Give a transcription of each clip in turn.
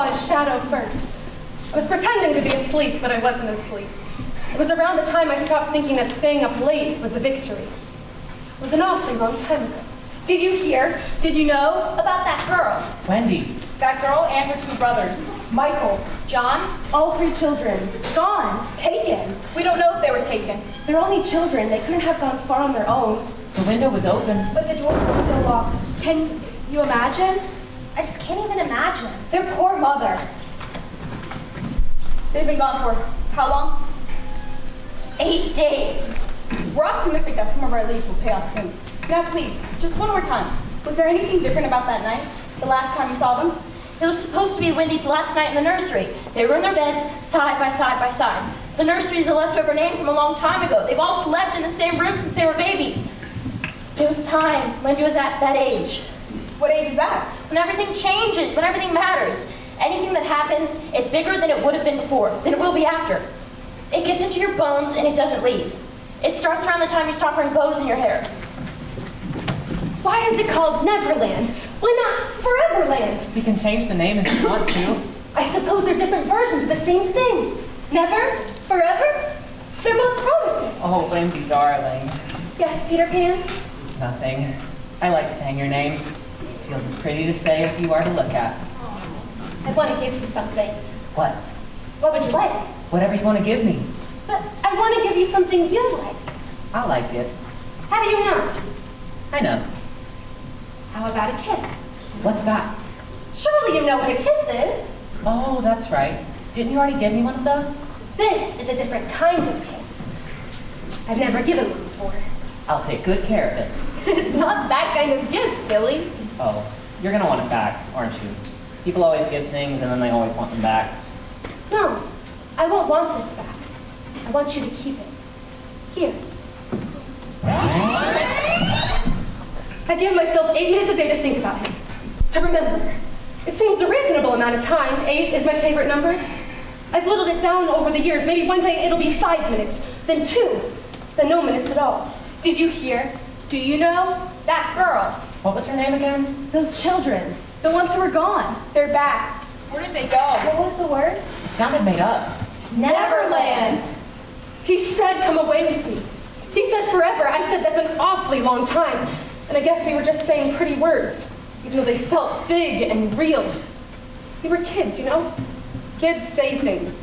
saw his shadow first. I was pretending to be asleep, but I wasn't asleep. It was around the time I stopped thinking that staying up late was a victory. It was an awfully long time ago. Did you hear? Did you know about that girl? Wendy. That girl and her 2 brothers. Michael. John. All 3 children. Gone. Taken. We don't know if they were taken. They're only children. They couldn't have gone far on their own. The window was open. But the door was still locked. Can you imagine? I just can't even imagine. Their poor mother. They've been gone for how long? 8 days. We're optimistic that some of our leads will pay off soon. Now please, just one more time. Was there anything different about that night? The last time you saw them? It was supposed to be Wendy's last night in the nursery. They were in their beds, side by side by side. The nursery is a leftover name from a long time ago. They've all slept in the same room since they were babies. It was time. Wendy was at that age. What age is that? When everything changes, when everything matters. Anything that happens, it's bigger than it would have been before, than it will be after. It gets into your bones and it doesn't leave. It starts around the time you stop wearing bows in your hair. Why is it called Neverland? Why not Foreverland? We can change the name if you want to. I suppose they're different versions of the same thing. Never? Forever? They're both promises. Oh, Wendy, darling. Yes, Peter Pan? Nothing. I like saying your name. Feels as pretty to say as you are to look at. I want to give you something. What? What would you like? Whatever you want to give me. But I want to give you something you like. I like it. How do you know? I know. How about a kiss? What's that? Surely you know what a kiss is. Oh, that's right. Didn't you already give me one of those? This is a different kind of kiss. I've never given one before. I'll take good care of it. It's not that kind of gift, silly. Oh, you're gonna want it back, aren't you? People always give things and then they always want them back. No, I won't want this back. I want you to keep it. Here. I give myself 8 minutes a day to think about him, to remember. It seems a reasonable amount of time. 8 is my favorite number. I've whittled it down over the years. Maybe one day it'll be 5 minutes, then 2, then no minutes at all. Did you hear? Do you know? That girl. What was her name again? Those children. The ones who were gone. They're back. Where did they go? What was the word? It sounded made up. Neverland. He said, come away with me. He said forever. I said, that's an awfully long time. And I guess we were just saying pretty words, even though they felt big and real. We were kids, you know? Kids say things.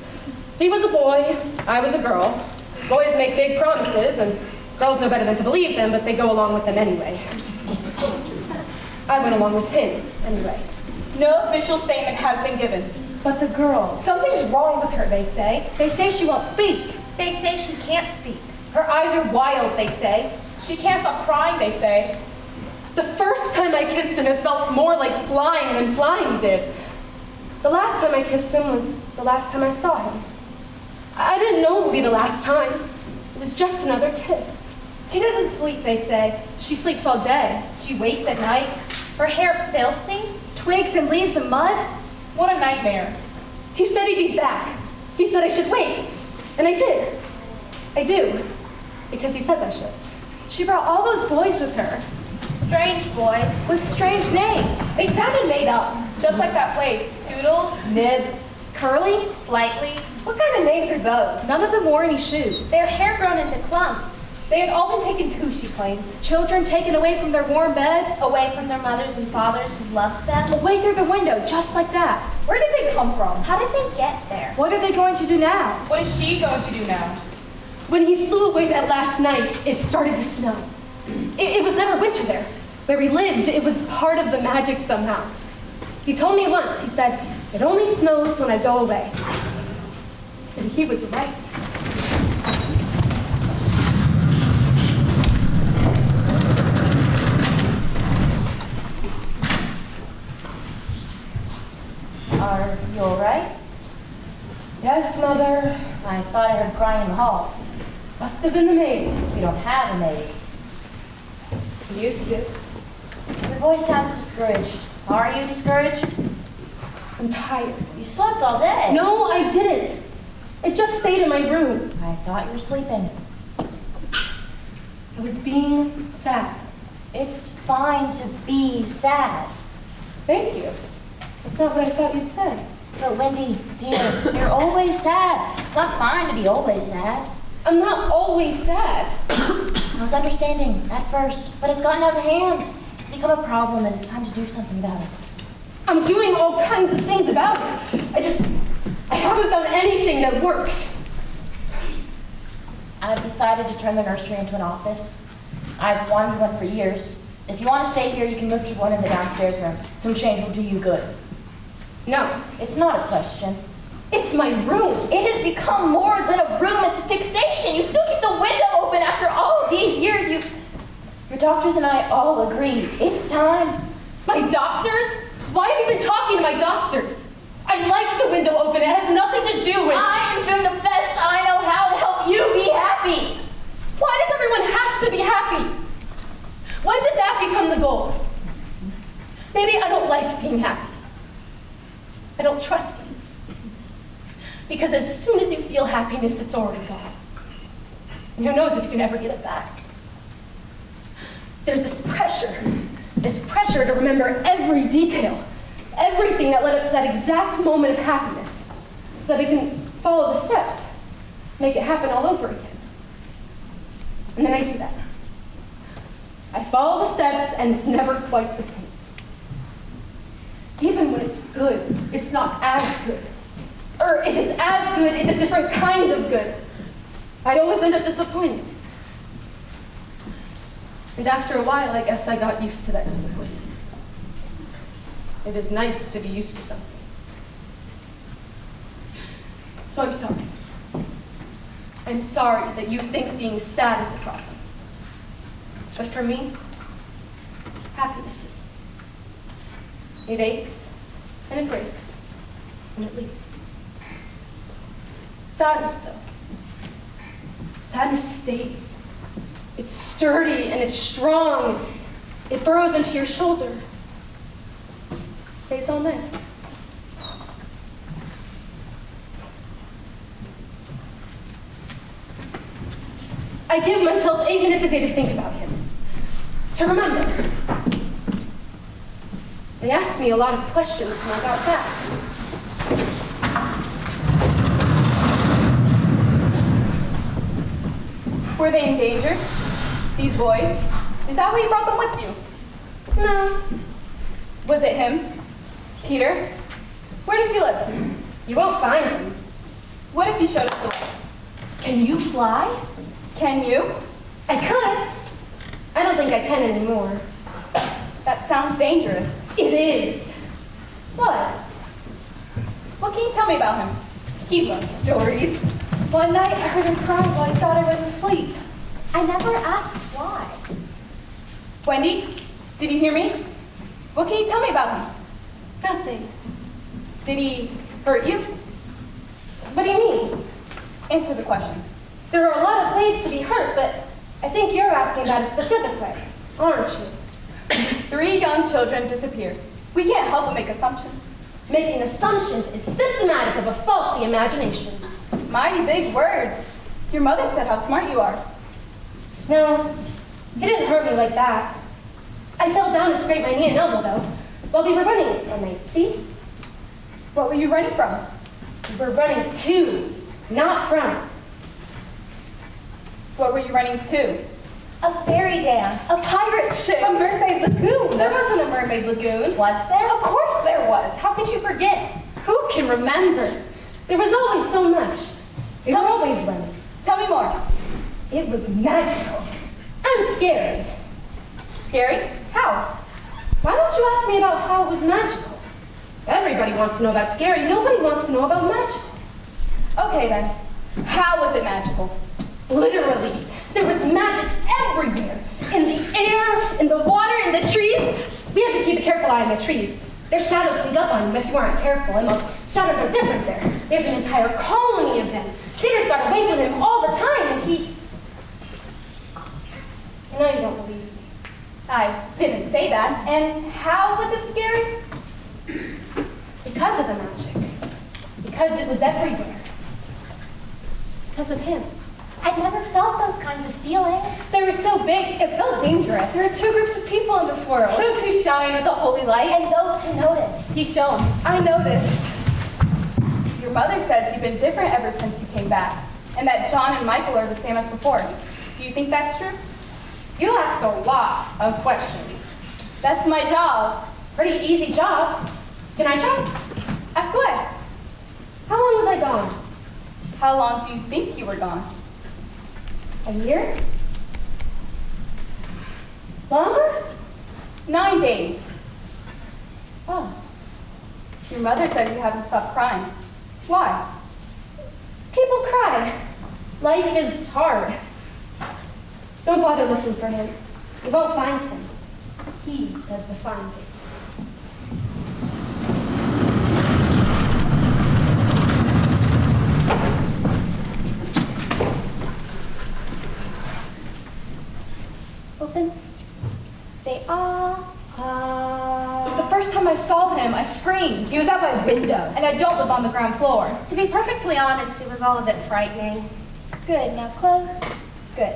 He was a boy, I was a girl. Boys make big promises, and girls know better than to believe them, but they go along with them anyway. I went along with him, anyway. No official statement has been given. But the girl, something's wrong with her, they say. They say she won't speak. They say she can't speak. Her eyes are wild, they say. She can't stop crying, they say. The first time I kissed him, it felt more like flying than flying did. The last time I kissed him was the last time I saw him. I didn't know it would be the last time. It was just another kiss. She doesn't sleep, they say. She sleeps all day. She wakes at night. Her hair filthy. Twigs and leaves and mud. What a nightmare. He said he'd be back. He said I should wait. And I did. I do. Because he says I should. She brought all those boys with her. Strange boys. With strange names. They sounded made up. Just like that place. Toodles. Nibs. Curly. Slightly. What kind of names are those? None of them wore any shoes. Their hair grown into clumps. They had all been taken too, she claimed. Children taken away from their warm beds. Away from their mothers and fathers who loved them. Away through the window, just like that. Where did they come from? How did they get there? What are they going to do now? What is she going to do now? When he flew away that last night, it started to snow. It was never winter there. Where we lived, it was part of the magic somehow. He told me once, he said, it only snows when I go away. And he was right. Are you all right? Yes, Mother. I thought I heard crying in the hall. Must have been the maid. We don't have a maid. He used to. Your voice sounds discouraged. Are you discouraged? I'm tired. You slept all day. No, I didn't. I just stayed in my room. I thought you were sleeping. I was being sad. It's fine to be sad. Thank you. That's not what I thought you'd say. But Wendy, dear, you're always sad. It's not fine to be always sad. I'm not always sad. I was understanding at first, but it's gotten out of hand. It's become a problem and it's time to do something about it. I'm doing all kinds of things about it. I haven't found anything that works. I've decided to turn the nursery into an office. I've wanted one for years. If you want to stay here, you can move to one of the downstairs rooms. Some change will do you good. No, It's not a question. it's my room. It has become more than a room, it's a fixation. You still keep the window open after all of these years. Your doctors and I all agree. It's time. My doctors? Why have you been talking to my doctors? I like the window open. It has nothing to do with... I am doing the best I know how to help you be happy. Why does everyone have to be happy? When did that become the goal? Maybe I don't like being happy. I don't trust it. Because as soon as you feel happiness, it's already gone. And who knows if you can ever get it back. There's this pressure to remember every detail, everything that led up to that exact moment of happiness, so that we can follow the steps, make it happen all over again. And then I do that. I follow the steps, and it's never quite the same. Even when it's good, it's not as good. Or if it's as good, it's a different kind of good. I'd always end up disappointed. And after a while, I guess I got used to that disappointment. It is nice to be used to something. So I'm sorry. I'm sorry that you think being sad is the problem. But for me, happiness is. It aches, and it breaks, and it leaves. Sadness, though. Sadness stays. It's sturdy and it's strong. It burrows into your shoulder. It stays all night. I give myself 8 minutes a day to think about him, to remember. They asked me a lot of questions when I got back. Were they endangered? These boys? Is that why you brought them with you? No, Was it him? Peter? Where does he live? you won't find him. What if you showed us the way? Can you fly? Can you? I could. I don't think I can anymore. That sounds dangerous. It is. Was. What can you tell me about him? He loves stories. One night I heard him cry while he thought I was asleep. I never asked why. Wendy, did you hear me? What can you tell me about him? Nothing. Did he hurt you? What do you mean? Answer the question. There are a lot of ways to be hurt, but I think you're asking about a specific way, aren't you? 3 young children disappeared. We can't help but make assumptions. Making assumptions is symptomatic of a faulty imagination. Mighty big words. Your mother said how smart you are. No, he didn't hurt me like that. I fell down and scraped my knee and elbow, though, while we were running one night. See? What were you running from? We were running to, not from. What were you running to? A fairy dance. A pirate ship. A mermaid lagoon. There wasn't a mermaid lagoon. Was there? Of course there was. How could you forget? Who can remember? There was always so much. We were always running. Tell me more. It was magical and scary. Scary? How? Why don't you ask me about how it was magical? Everybody wants to know about scary. Nobody wants to know about magical. Okay then. How was it magical? Literally, there was magic everywhere. In the air, in the water, in the trees. We had to keep a careful eye on the trees. Their shadows sneak up on you if you aren't careful, and the shadows are different there. There's an entire colony of them. Peter's got away from him all the time, and he... I know you don't believe me. I didn't say that. And how was it scary? Because of the magic. Because it was everywhere. Because of him. I'd never felt those kinds of feelings. They were so big, it felt dangerous. There are 2 groups of people in this world. Those who shine with the holy light. And those who notice. He shone. I noticed. Your mother says you've been different ever since you came back, and that John and Michael are the same as before. Do you think that's true? You ask a lot of questions. That's my job. Pretty easy job. Can I try? Ask away. How long was I gone? How long do you think you were gone? A year? Longer? 9 days. Oh, Your mother says you haven't stopped crying. Why? people cry. Life is hard. Don't bother looking for him. You won't find him. He does the finding. Open. Say ah. The first time I saw him, I screamed. He was at my window. And I don't live on the ground floor. To be perfectly honest, it was all a bit frightening. Good, now close. Good.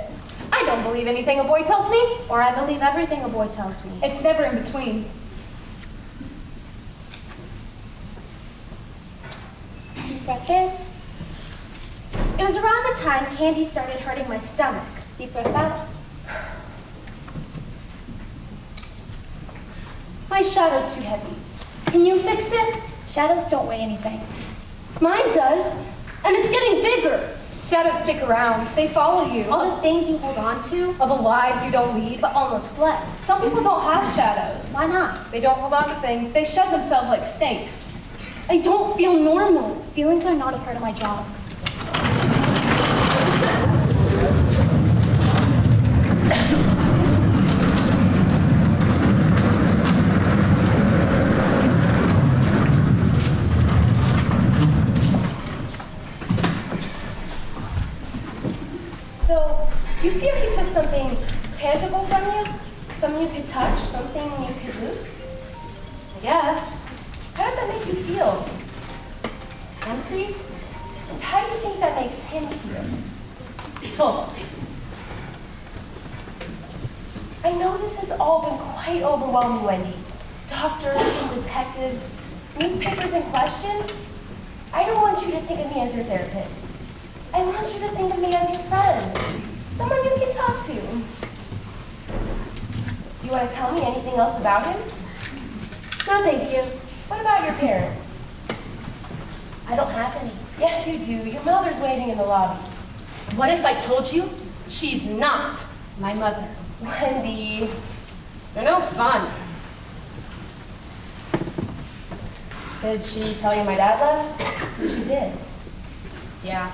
I don't believe anything a boy tells me. Or I believe everything a boy tells me. It's never in between. Deep breath in. It was around the time Candy started hurting my stomach. Deep breath out. My shadow's too heavy. Can you fix it? Shadows don't weigh anything. Mine does. And it's getting bigger. Shadows stick around. They follow you. All the things you hold on to, All the lives you don't lead. but almost left. Some people don't have shadows. Why not? They don't hold on to things. They shove themselves like snakes. I don't feel normal. Feelings are not a part of my job. So, you feel he took something tangible from you? Something you could touch? Something you could lose? I guess. How does that make you feel? Empty? And how do you think that makes him feel? Full. I know this has all been quite overwhelming, Wendy. Doctors and detectives, newspapers and questions. I don't want you to think of me as your therapist. I want you to think of me as your friend. Someone you can talk to. Do you want to tell me anything else about him? No, thank you. What about your parents? I don't have any. Yes, you do. Your mother's waiting in the lobby. What if I told you she's not my mother? Wendy, you're no fun. Did she tell you my dad left? She did. Yeah.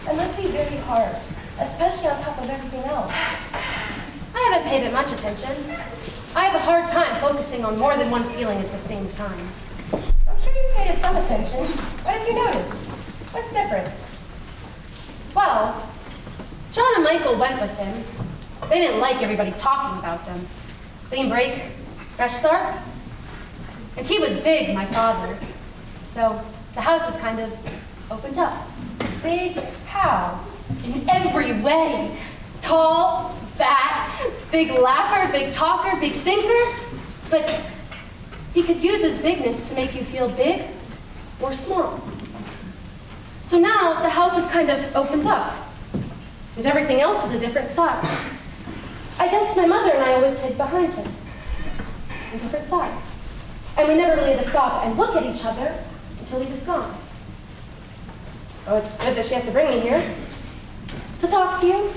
It must be very hard, especially on top of everything else. I haven't paid it much attention. I have a hard time focusing on more than one feeling at the same time. I'm sure you paid it some attention. What have you noticed? What's different? Well, John and Michael went with him. They didn't like everybody talking about them. Clean break, fresh start. And he was big, my father. So the house is kind of opened up. Big how? In every way. Tall, fat, big laugher, big talker, big thinker. But he could use his bigness to make you feel big or small. So now the house is kind of opened up. And everything else is a different size. I guess my mother and I always hid behind him. On different sides. And we never really had to stop and look at each other until he was gone. Oh, it's good that she has to bring me here to talk to you.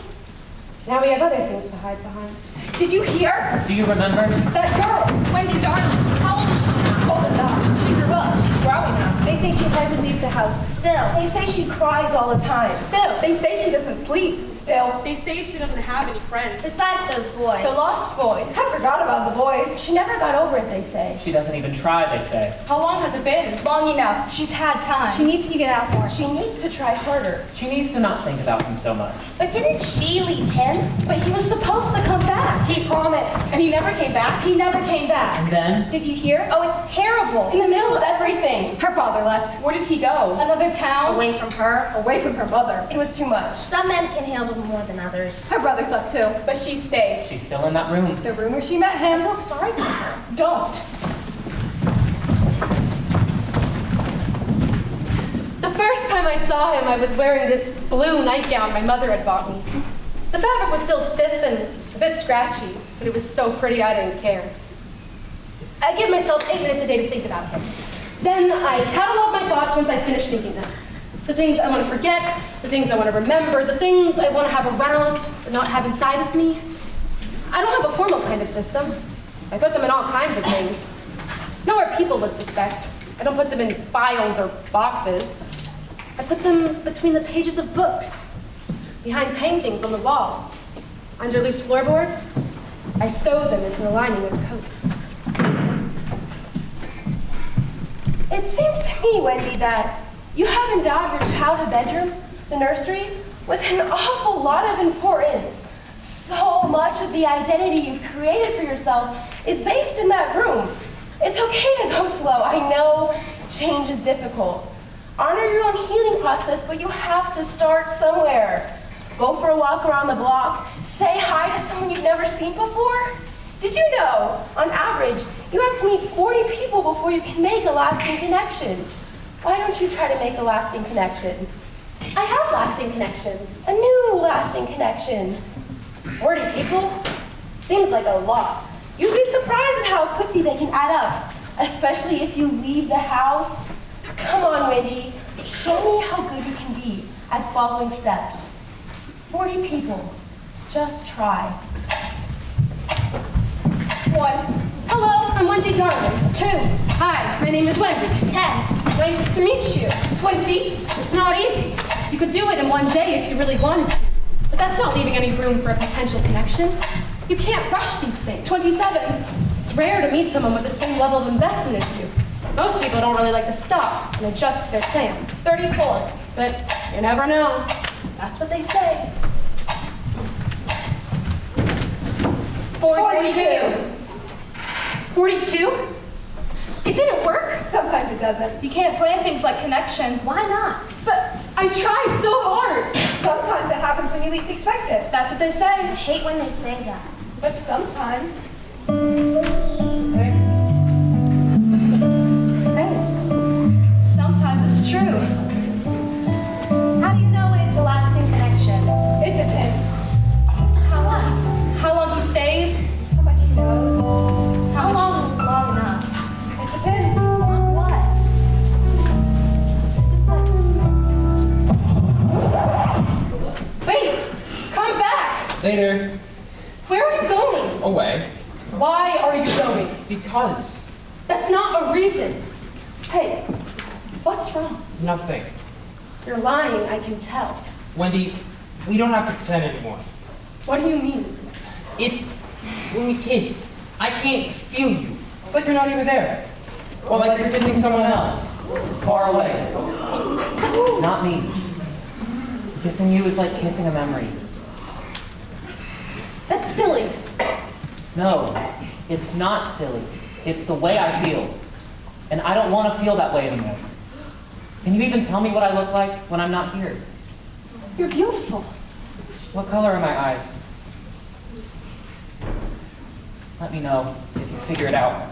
Now we have other things to hide behind. Did you hear? Do you remember? That girl, Wendy darling. How old is she? Old enough. She grew up. She's growing up. They think she hardly leaves the house. Still, they say she cries all the time. Still, they say she doesn't sleep. Still, They say she doesn't have any friends. Besides those boys. the lost boys. I forgot about the boys. She never got over it, they say. She doesn't even try, they say. How long has it been? Long enough. She's had time. She needs to get out more. She needs to try harder. She needs to not think about him so much. But didn't she leave him? But he was supposed to come back. He promised. And he never came back. He never came back. And then, Did you hear? Oh, it's terrible. In the middle of everything. Her father left. Where did he go? Another town? Away from her. Away from her mother. It was too much. Some men can handle more than others. Her brother's left too, but she stayed. she's still in that room. The room where she met him. I feel sorry for her. Don't. first time I saw him, I was wearing this blue nightgown my mother had bought me. The fabric was still stiff and a bit scratchy, but it was so pretty I didn't care. I give myself 8 minutes a day to think about him. Then I catalog my thoughts once I finish thinking them. The things I want to forget, the things I want to remember, the things I want to have around but not have inside of me. I don't have a formal kind of system. I put them in all kinds of things. Nowhere people would suspect. I don't put them in files or boxes. I put them between the pages of books, behind paintings on the wall, under loose floorboards. I sew them into the lining of coats. It seems to me, Wendy, that you have endowed your childhood bedroom, the nursery, with an awful lot of importance. So much of the identity you've created for yourself is based in that room. It's okay to go slow. I know change is difficult. Honor your own healing process, but you have to start somewhere. Go for a walk around the block. Say hi to someone you've never seen before. Did you know, on average, you have to meet 40 people before you can make a lasting connection? Why don't you try to make a lasting connection? I have lasting connections, a new lasting connection. 40 people? Seems like a lot. You'd be surprised at how quickly they can add up, especially if you leave the house. Come on, Wendy, show me how good you can be at following steps. 40 people, just try. 1. Hello, I'm Wendy Darwin. 2. Hi, my name is Wendy. 10. Nice to meet you. 20. It's not easy. You could do it in one day if you really wanted to. But that's not leaving any room for a potential connection. You can't rush these things. 27. It's rare to meet someone with the same level of investment as you. Most people don't really like to stop and adjust their plans. 34. But you never know. That's what they say. 42. 42? It didn't work. Sometimes it doesn't. You can't plan things like connection. Why not? But I tried so hard. Sometimes it happens when you least expect it. That's what they say. I hate when they say that. But sometimes. Hey. Sometimes it's true. How do you know when it's a lasting connection? It depends. How long? How long he stays, how much he knows. How long is long enough? It depends. On what? This is nice. Wait, come back. Later. Where are you going? Away. Why are you going? Because. That's not a reason. Hey, what's wrong? Nothing. You're lying, I can tell. Wendy, we don't have to pretend anymore. What do you mean? It's when we kiss. I can't feel you. It's like you're not even there. Or like you're kissing someone else. Far away. Not me. Kissing you is like kissing a memory. That's silly. No, it's not silly. It's the way I feel. And I don't want to feel that way anymore. Can you even tell me what I look like when I'm not here? You're beautiful. What color are my eyes? Let me know if you figure it out.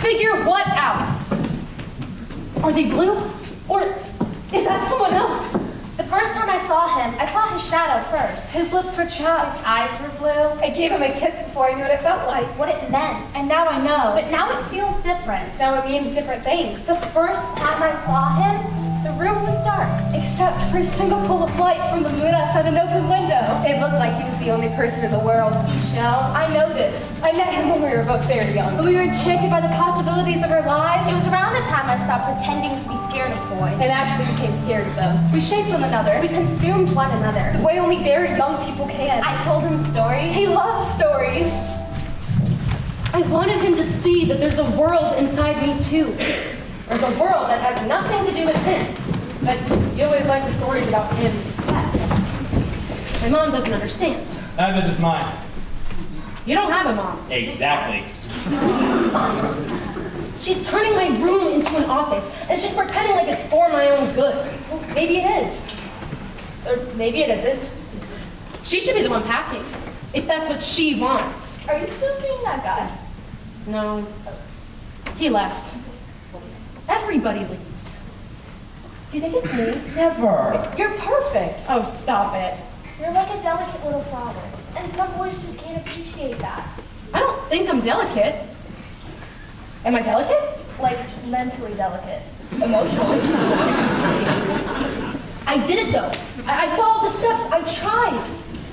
Figure what out? Are they blue? Or is that someone else? The first time I saw him, I saw his shadow first. His lips were chapped. His eyes were blue. I gave him a kiss before I knew what it felt like. What it meant. And now I know. But now it feels different. Now it means different things. The first time I saw him, the room was dark. Except for a single pull of light from the moon outside an open window. It looked like he was the only person in the world. Michelle, I noticed. I met him when we were both very young. We were enchanted by the possibilities of our lives. It was around the time I stopped pretending to be scared of boys. And actually became scared of them. We shaped one another. We consumed one another. The way only very young people can. I told him stories. He loves stories. I wanted him to see that there's a world inside me too. There's a world that has nothing to do with him. But you always like the stories about him best. My mom doesn't understand. Neither does mine. You don't have a mom. Exactly. She's turning my room into an office, and she's pretending like it's for my own good. Well, maybe it is. Or maybe it isn't. She should be the one packing, if that's what she wants. Are you still seeing that guy? No. He left. Everybody leaves. Do you think it's me? Never. You're perfect. Oh, stop it. You're like a delicate little flower, and some boys just can't appreciate that. I don't think I'm delicate. Am I delicate? Like, mentally delicate. Emotionally. I did it though. I followed the steps. I tried.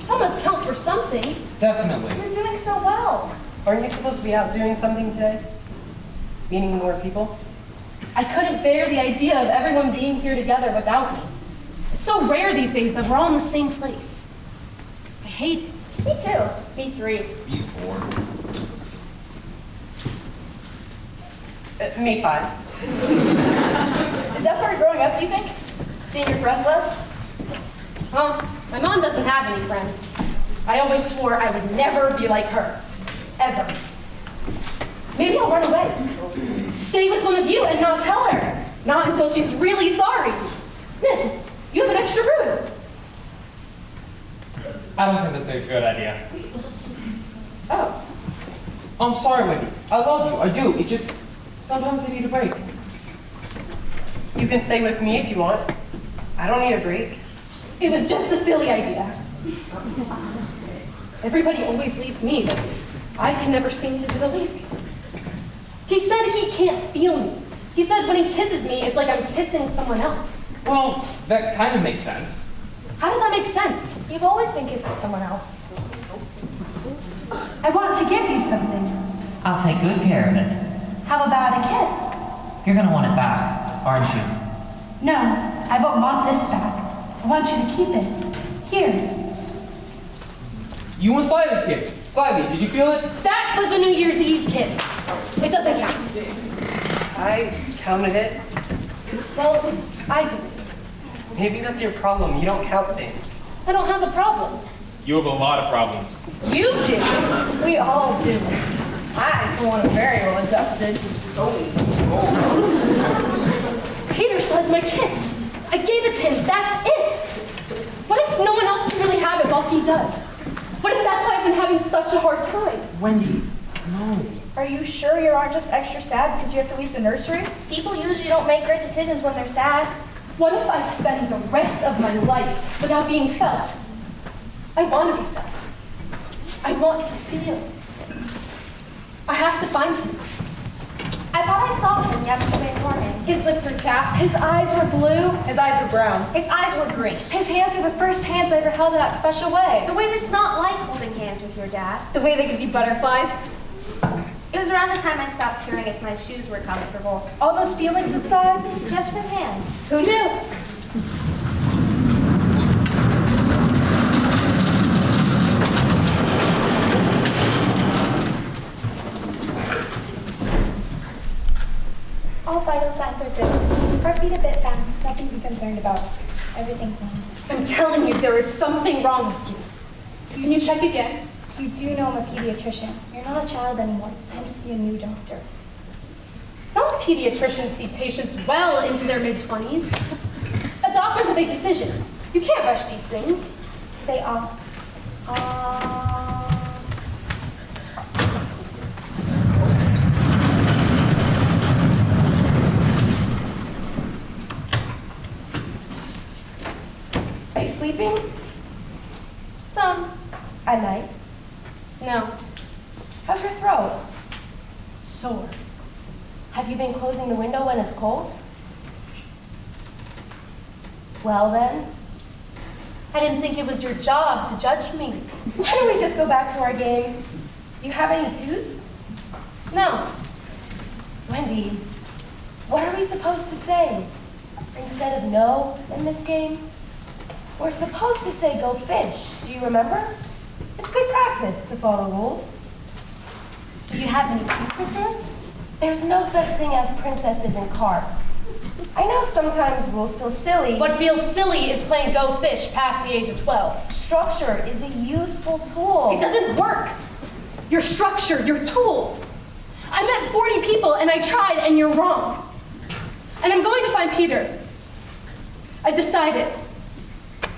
That must count for something. Definitely. You're doing so well. Aren't you supposed to be out doing something today? Meeting more people? I couldn't bear the idea of everyone being here together without me. It's so rare these days that we're all in the same place. I hate it. Me too. Me three. Me 4. Me 5. Is that part of growing up, do you think? Seeing your friends less? Well, my mom doesn't have any friends. I always swore I would never be like her. Ever. Maybe I'll run away. Stay with one of you and not tell her. Not until she's really sorry. Nibs, you have an extra room. I don't think that's a good idea. Oh. I'm sorry, Wendy. I love you. I do. It just, sometimes I need a break. You can stay with me if you want. I don't need a break. It was just a silly idea. Everybody always leaves me, but I can never seem to do the leaving. He said he can't feel me. He says when he kisses me, it's like I'm kissing someone else. Well, that kind of makes sense. How does that make sense? You've always been kissing someone else. I want to give you something. I'll take good care of it. How about a kiss? You're gonna want it back, aren't you? No, I won't want this back. I want you to keep it. Here. You and Slightly kissed. Slightly, did you feel it? That was a New Year's Eve kiss. It doesn't count. I counted it. Well, I did. Maybe that's your problem. You don't count things. I don't have a problem. You have a lot of problems. You do. We all do. I, for one, am very well adjusted. Peter still has my kiss. I gave it to him. That's it. What if no one else can really have it while he does? What if that's why I've been having such a hard time? Wendy, no. Are you sure you aren't just extra sad because you have to leave the nursery? People usually don't make great decisions when they're sad. What if I spend the rest of my life without being felt? I want to be felt. I want to feel. I have to find him. I thought I saw him yesterday morning. His lips were chapped. His eyes were blue. His eyes were brown. His eyes were green. His hands were the first hands I ever held in that special way. The way that's not like holding hands with your dad. The way that gives you butterflies. It was around the time I stopped caring if my shoes were comfortable. All those feelings inside. Just with hands. Who knew? All vital signs are good. Heartbeat a bit fast. Nothing to be concerned about. Everything's normal. I'm telling you, there is something wrong with you. Can you check again? You do know I'm a pediatrician. You're not a child anymore. It's time to see a new doctor. Some pediatricians see patients well into their mid-20s. A doctor's a big decision. You can't rush these things. They are. Are you sleeping? Some. At night? No. How's your throat? Sore. Have you been closing the window when it's cold? Well then, I didn't think it was your job to judge me. why don't we just go back to our game? Do you have any twos? No. Wendy, what are we supposed to say? Instead of no in this game? We're supposed to say go fish. Do you remember? It's good practice to follow rules. Do you have any princesses? There's no such thing as princesses in cards. I know sometimes rules feel silly. What feels silly is playing Go Fish past the age of 12. Structure is a useful tool. It doesn't work. Your structure, your tools. I met 40 people and I tried and you're wrong. And I'm going to find Peter. I've decided.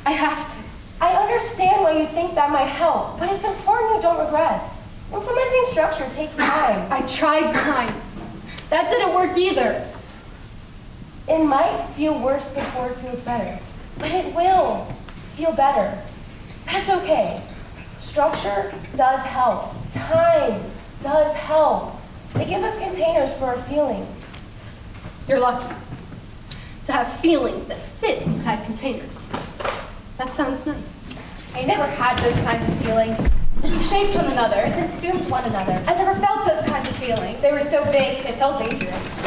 I have to. I understand why you think that might help, but it's important you don't regress. Implementing structure takes time. I tried time. That didn't work either. It might feel worse before it feels better, but it will feel better. That's okay. Structure does help. Time does help. They give us containers for our feelings. You're lucky to have feelings that fit inside containers. That sounds nice. I never had those kinds of feelings. We shaped one another and consumed one another. I never felt those kinds of feelings. They were so big, it felt dangerous.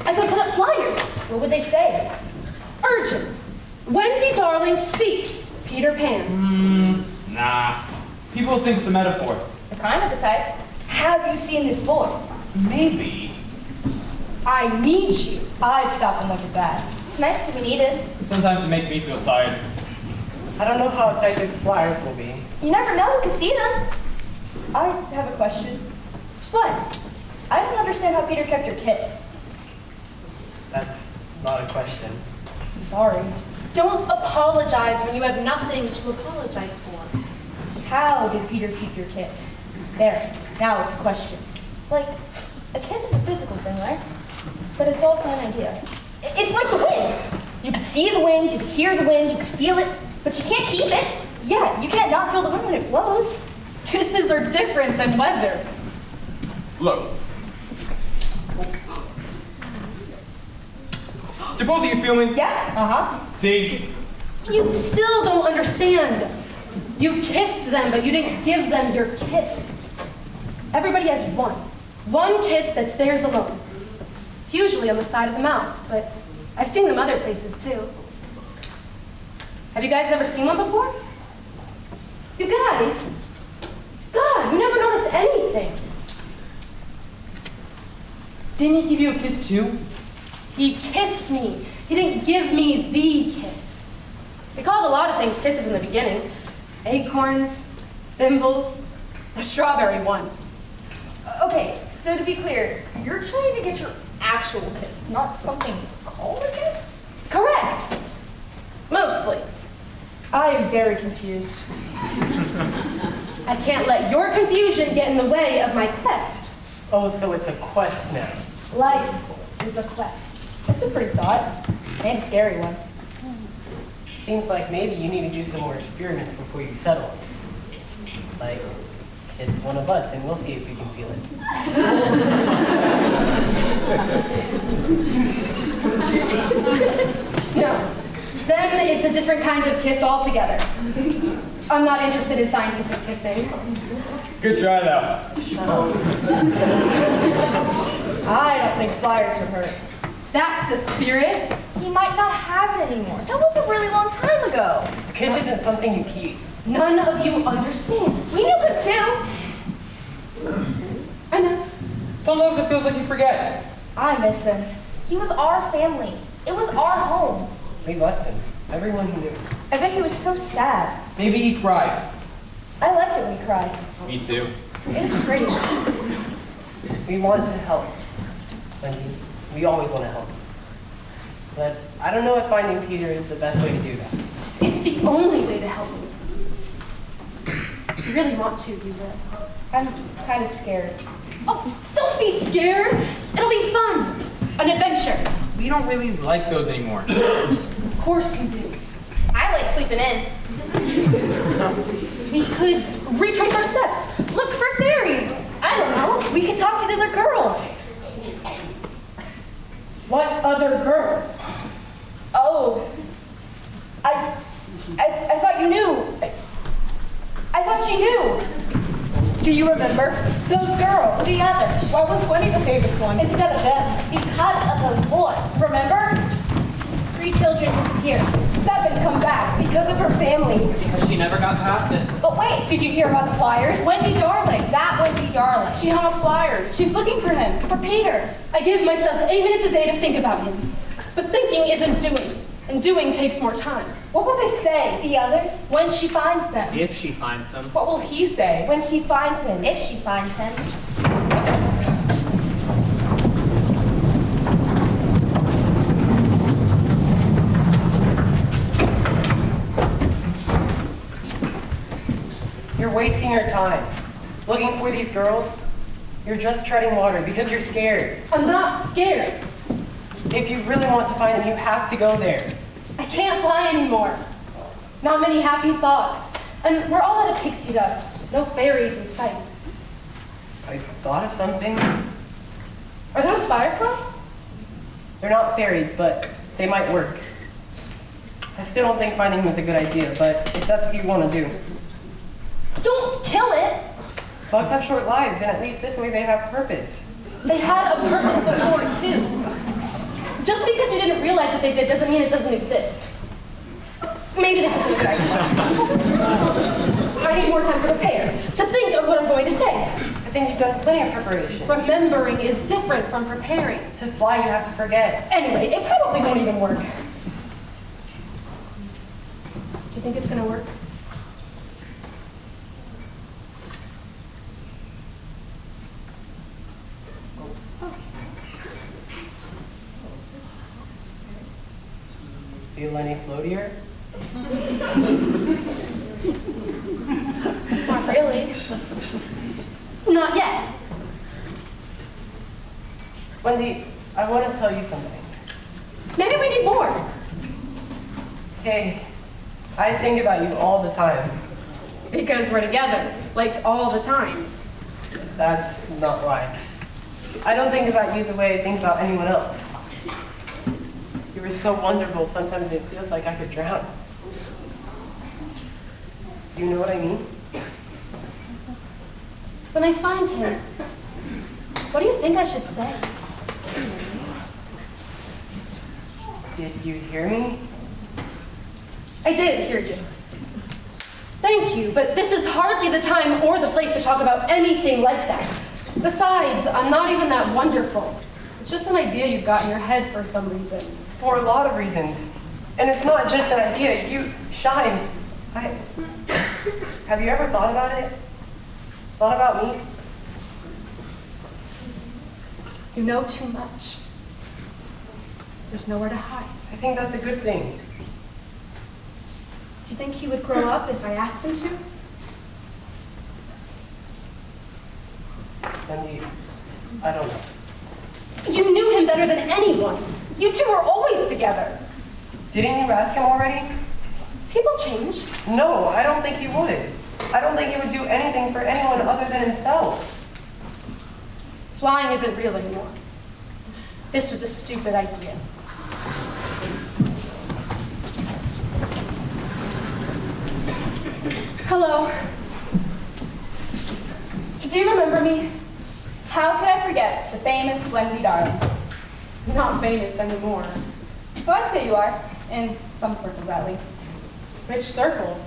I could put up flyers. What would they say? Urgent. Wendy Darling seeks Peter Pan. Nah. People think it's a metaphor. The kind of the type. Have you seen this boy? Maybe. I need you. I'd stop and look at that. It's nice to be needed. Sometimes it makes me feel tired. I don't know how effective flyers will be. You never know who can see them. I have a question. What? I don't understand how Peter kept your kiss. That's not a question. Sorry. Don't apologize when you have nothing to apologize for. How did Peter keep your kiss? There, now it's a question. Like, a kiss is a physical thing, right? But it's also an idea. It's like the wind. You can see the wind, you can hear the wind, you can feel it, but you can't keep it. Yeah, you can't not feel the wind when it blows. Kisses are different than weather. Look. Do both of you feel me? Yeah, uh-huh. See? You still don't understand. You kissed them, but you didn't give them your kiss. Everybody has one. One kiss that's theirs alone. It's usually on the side of the mouth, but I've seen them other places too. Have you guys never seen one before? You guys? God, you never noticed anything. Didn't he give you a kiss too? He kissed me. He didn't give me the kiss. They called a lot of things kisses in the beginning. Acorns, thimbles, a strawberry once. Okay, so to be clear, you're trying to get your actual kiss, not something called a kiss? Correct. Mostly. I am very confused. I can't let your confusion get in the way of my quest. Oh, so it's a quest now. Life is a quest. That's a pretty thought, and a scary one. Seems like maybe you need to do some more experiments before you settle on this. Like, kiss one of us and we'll see if we can feel it. No. Then it's a different kind of kiss altogether. I'm not interested in scientific kissing. Good try, though. I don't think flyers would hurt. That's the spirit. He might not have it anymore. That was a really long time ago. A kiss isn't something you keep. None of you understand. We knew him too. I know. Sometimes it feels like you forget. I miss him. He was our family. It was our home. We left him. Everyone who knew. I bet he was so sad. Maybe he cried. I liked it when he cried. Me too. It was pretty. We want to help. Wendy, we always want to help. But I don't know if finding Peter is the best way to do that. It's the only way to help you. You really want to, you will. I'm kind of scared. Oh, don't be scared. It'll be fun. An adventure. We don't really like those anymore. Of course we do. I like sleeping in. We could retrace our steps. Look for fairies. I don't know. We could talk to the other girls. What other girls? Oh, I thought you knew. I thought she knew. Do you remember? Those girls. The others. Why was Wendy the famous one? Instead of them. Because of those boys. Remember? 3 children disappeared. 7 come back because of her family. She never got past it. But wait, did you hear about the flyers? Wendy Darling. That Wendy Darling. She hung up flyers. She's looking for him. For Peter. I give myself 8 minutes a day to think about him. But thinking isn't doing. And doing takes more time. What will they say? The others? When she finds them. If she finds them. What will he say? When she finds him. If she finds him. You're wasting your time. Looking for these girls, you're just treading water because you're scared. I'm not scared. If you really want to find them, you have to go there. I can't fly anymore. Not many happy thoughts. And we're all out of pixie dust. No fairies in sight. I thought of something. Are those fireflies? They're not fairies, but they might work. I still don't think finding them is a good idea, but if that's what you want to do. Don't kill it. Bugs have short lives, and at least this way they have purpose. They had a purpose before, too. Just because you didn't realize that they did doesn't mean it doesn't exist. Maybe this isn't a good idea. I need more time to prepare, to think of what I'm going to say. I think you've done plenty of preparation. Remembering is different from preparing. To fly, you have to forget. Anyway, it probably won't even work. Do you think it's going to work? Feel any floatier? Not really. Not yet. Wendy, I want to tell you something. Maybe we need more. Hey, I think about you all the time. Because we're together, like all the time. That's not why. I don't think about you the way I think about anyone else. You were so wonderful, sometimes it feels like I could drown. You know what I mean? When I find him, what do you think I should say? Did you hear me? I did hear you. Thank you, but this is hardly the time or the place to talk about anything like that. Besides, I'm not even that wonderful. It's just an idea you've got in your head for some reason. For a lot of reasons. And it's not just an idea. You shine. Have you ever thought about it? Thought about me? You know too much. There's nowhere to hide. I think that's a good thing. Do you think he would grow up if I asked him to? Wendy, I don't know. You knew him better than anyone. You two were always together. Didn't you ask him already? People change. No, I don't think he would. I don't think he would do anything for anyone other than himself. Flying isn't real anymore. This was a stupid idea. Hello. Do you remember me? How could I forget the famous Wendy Darling? Not famous anymore. So I'd say you are, in some circles at least. Which circles?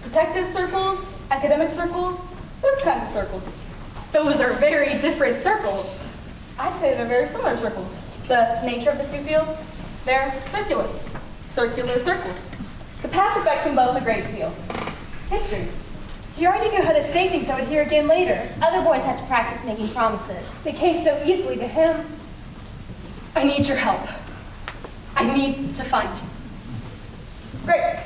Detective circles? Academic circles? Those kinds of circles. Those are very different circles. I'd say they're very similar circles. The nature of the two fields, they're circular. Circular circles. The past affects them both a great deal. History. He already knew how to say things I would hear again later. Other boys had to practice making promises. They came so easily to him. I need your help. I need to find him. Great.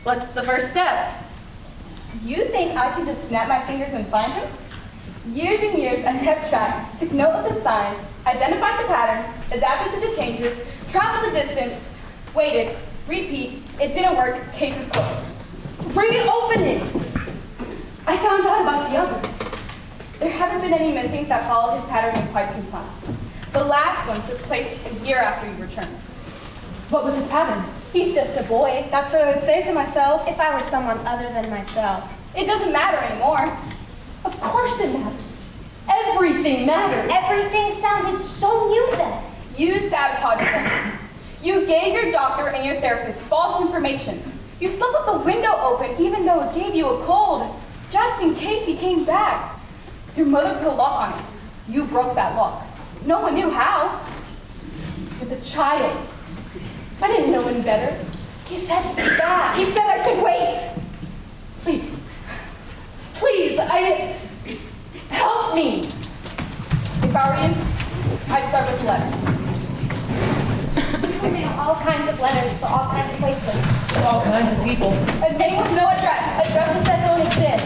What's the first step? You think I can just snap my fingers and find him? Years and years I kept track, took note of the signs, identified the pattern, adapted to the changes, traveled the distance, waited, repeat, it didn't work, case is closed. Reopen it! I found out about the others. There haven't been any missings that followed his pattern in quite some time. The last one took place a year after he returned. What was his pattern? He's just a boy. That's what I would say to myself. If I were someone other than myself. It doesn't matter anymore. Of course it matters. Everything matters. Everything sounded so new then. You sabotaged them. You gave your doctor and your therapist false information. You slept with the window open even though it gave you a cold, just in case he came back. Your mother put a lock on it. You broke that lock. No one knew how. I was a child. I didn't know any better. He said that. He said I should wait. Please. Please, help me. If I were you, I'd start with letters. I made all kinds of letters to all kinds of places. All kinds of people. A name with no address. Addresses that don't exist.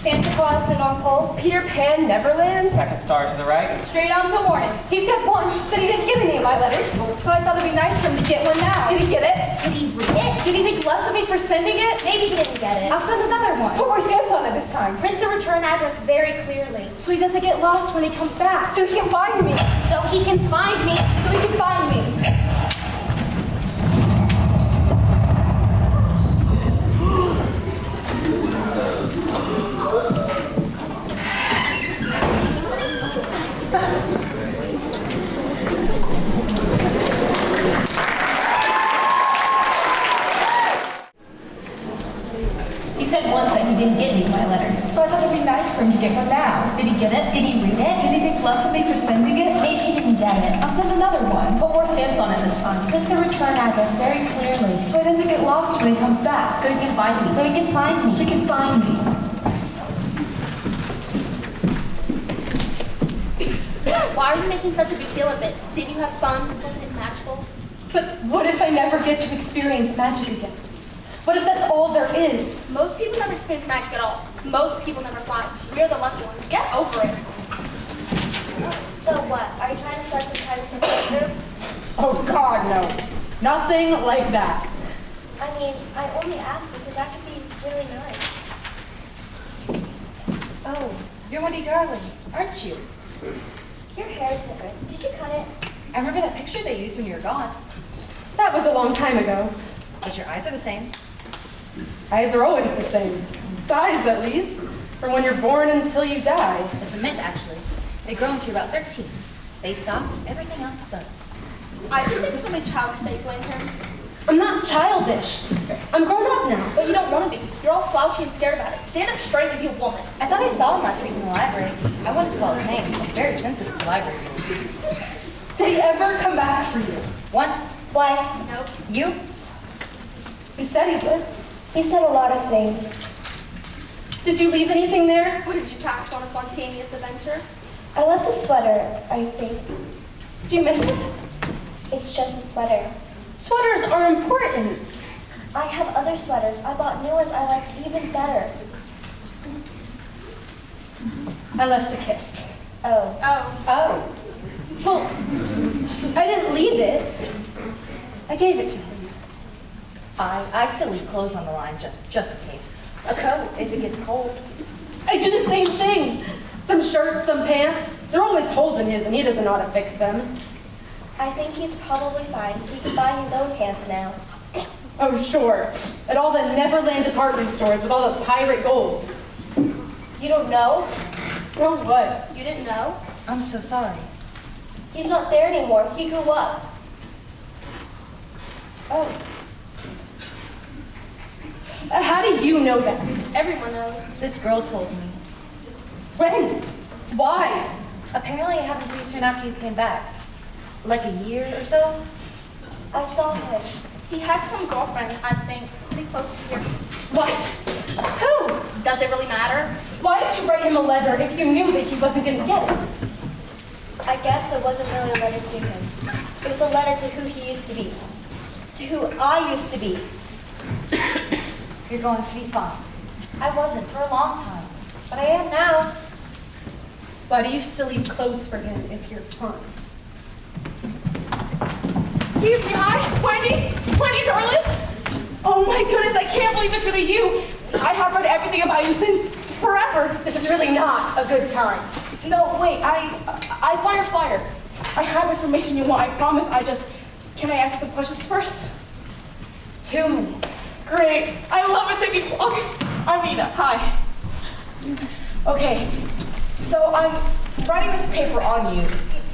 Santa Claus and Uncle. Peter Pan Neverland? Second star to the right. Straight on till morning. He said once that he didn't get any of my letters, so I thought it'd be nice for him to get one now. Did he get it? Did he read it? Did he think less of me for sending it? Maybe he didn't get it. I'll send another one. Put more stamps on it this time. Print the return address very clearly. So he doesn't get lost when he comes back. So he can find me. So he can find me. So he can find me. He said once that he didn't get any of my letters. So I thought it'd be nice for him to get one now. Did he get it? Did he read it? Did he think less of me for sending it? Maybe he didn't get it. I'll send another one. Put more stamps on it this time. Print the return address very clearly. So he doesn't get lost when he comes back. So he can find me. So he can find me. So he can find me. Why are you making such a big deal of it? Did you have fun? Wasn't it magical? But what if I never get to experience magic again? What if that's all there is? Most people never experience magic at all. Most people never fly. We're the lucky ones. Get over it. So what? Are you trying to start some kind of support group? Oh God, no. Nothing like that. I mean, I only ask because that could be really nice. Oh, you're Wendy Darling, aren't you? Your hair's different. Did you cut it? I remember that picture they used when you were gone. That was a long time ago. But your eyes are the same. Eyes are always the same. Size, at least. From when you're born until you die. It's a myth, actually. They grow until you're about 13. They stop, everything else starts. I just think it's really childish that you blame him. I'm not childish. I'm grown up now. But you don't want to be. You're all slouchy and scared about it. Stand up straight and be a woman. I thought I saw him last week in the library. I wanted to call his name. He's very sensitive to library rules. Did he ever come back for you? Once, Twice. nope. You? He said he would. He said a lot of things. Did you leave anything there? What did you pack on a spontaneous adventure? I left a sweater, I think. Do you miss it? It's just a sweater. Sweaters are important. I have other sweaters. I bought new ones I like even better. I left a kiss. Oh. Oh. Well, I didn't leave it. I gave it to him. I still leave clothes on the line just in case. A coat if it gets cold. I do the same thing. Some shirts, some pants. There are always holes in his and he doesn't know how to fix them. I think he's probably fine. He can buy his own pants now. Oh, sure. At all the Neverland department stores with all the pirate gold. You don't know? Oh, what? You didn't know? I'm so sorry. He's not there anymore. He grew up. Oh. How do you know that? Everyone knows. This girl told me. When? Why? Apparently it happened pretty soon after you came back. Like a year or so? I saw him. He had some girlfriend, I think, pretty close to here. What? Who? Does it really matter? Why did you write him a letter if you knew that he wasn't going to get it? I guess it wasn't really a letter to him. It was a letter to who he used to be. To who I used to be. You're going to be fine. I wasn't for a long time. But I am now. Why do you still leave clothes for him if you're fine? Excuse me, hi, Wendy? Wendy, darling? Oh my goodness, I can't believe it's really you. I have read everything about you since forever. This is really not a good time. No, wait, I saw your flyer. I have information you want, I promise. Can I ask you some questions first? 2 minutes. Great, I love it, Tiffany. Okay, Armina, hi. Okay, so I'm writing this paper on you.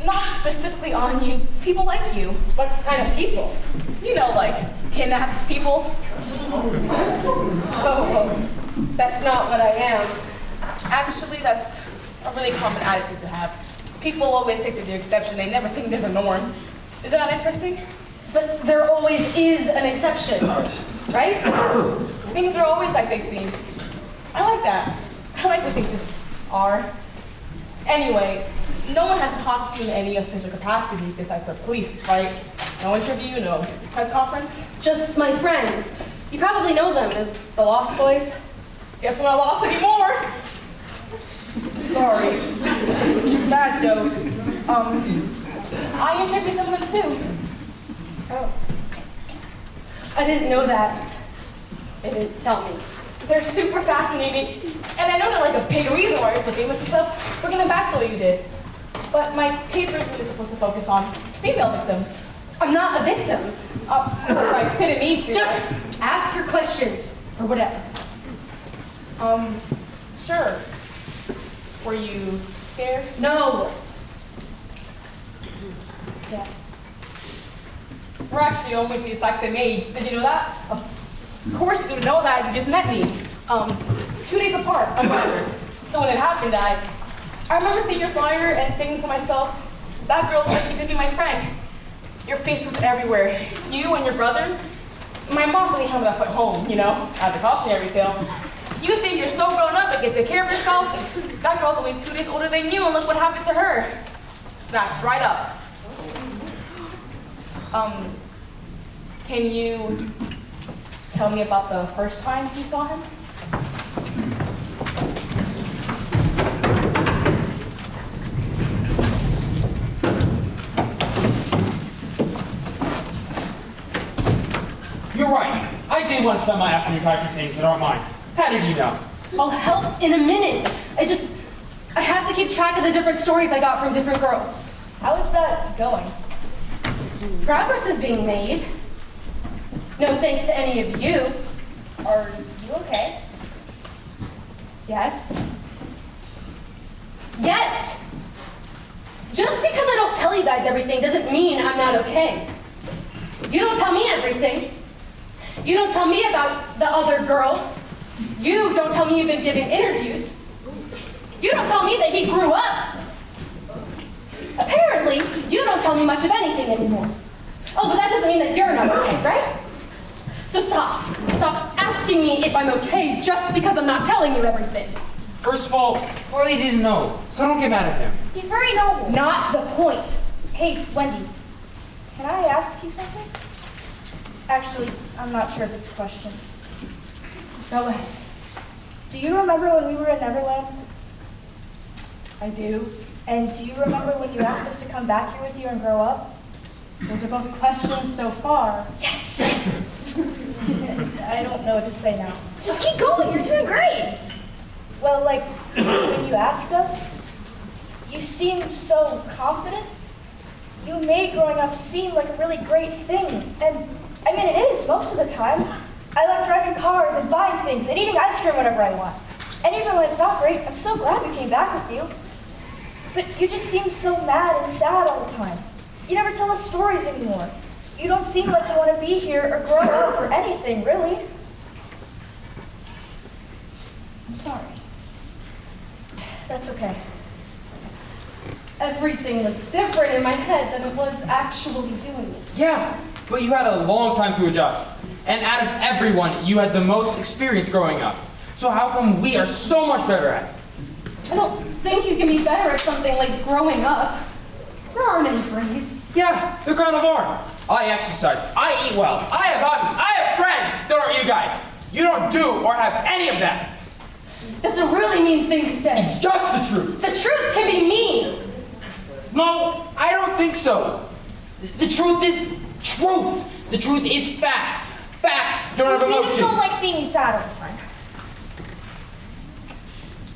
Not specifically on you, people like you. What kind of people? You know, like kidnapped people. Oh, that's not what I am. Actually, that's a really common attitude to have. People always think they're the exception, they never think they're the norm. Is that not interesting? But there always is an exception, right? Things are always like they seem. I like that. I like when things just are. Anyway, no one has talked to you in any official capacity besides the police, right? No interview, no press conference. Just my friends. You probably know them as the Lost Boys. Guess we're not lost anymore. Sorry. Bad joke. I interviewed some of them too. Oh. I didn't know that. They didn't tell me. They're super fascinating. And I know they're like a big reason why you're so famous and stuff, bringing them back the way you did. But my paper is really supposed to focus on female victims. I'm not a victim. I didn't need to. Just ask your questions, or whatever. Sure. Were you scared? No. Yes. We're actually almost the exact same age. Did you know that? Of course you didn't know that. You just met me. 2 days apart, I'm younger. So when it happened, I remember seeing your flyer and thinking to myself, that girl actually could be my friend. Your face was everywhere. You and your brothers. My mom really hammered up at home, you know, at the cautionary tale. You think you're so grown up and can take care of yourself? That girl's only 2 days older than you, and look what happened to her. Snatched right up. Can you tell me about the first time you saw him? You're right. I did want to spend my afternoon typing things that aren't mine. How did you know? I'll help in a minute. I have to keep track of the different stories I got from different girls. How is that going? Progress is being made. No thanks to any of you. Are you okay? Yes. Yes! Just because I don't tell you guys everything doesn't mean I'm not okay. You don't tell me everything. You don't tell me about the other girls. You don't tell me you've been giving interviews. You don't tell me that he grew up. Apparently, you don't tell me much of anything anymore. Oh, but that doesn't mean that you're not okay, right? So stop. Stop asking me if I'm okay just because I'm not telling you everything. First of all, Sliley didn't know, so don't get mad at him. He's very noble. Not the point. Hey, Wendy, can I ask you something? Actually, I'm not sure if it's a question. Go ahead. Do you remember when we were in Neverland? I do. And do you remember when you asked us to come back here with you and grow up? Those are both questions so far. Yes! I don't know what to say now. Just keep going, you're doing great. Well, like, when you asked us, you seemed so confident. You made growing up seem like a really great thing. And, I mean, it is most of the time. I like driving cars and buying things and eating ice cream whenever I want. And even when it's not great, I'm so glad we came back with you. But you just seem so mad and sad all the time. You never tell us stories anymore. You don't seem like you want to be here or grow up or anything, really. I'm sorry. That's okay. Everything was different in my head than it was actually doing it. Yeah, but you had a long time to adjust. And out of everyone, you had the most experience growing up. So how come we are so much better at it? I don't think you can be better at something like growing up. There aren't any grades. Yeah, there kind of are. I exercise, I eat well, I have hobbies, I have friends that aren't you guys. You don't do or have any of that. That's a really mean thing to say. It's just the truth. The truth can be mean. No, I don't think so. The truth is truth. The truth is facts. Facts don't have We emotion. just don't like seeing you sad all the time.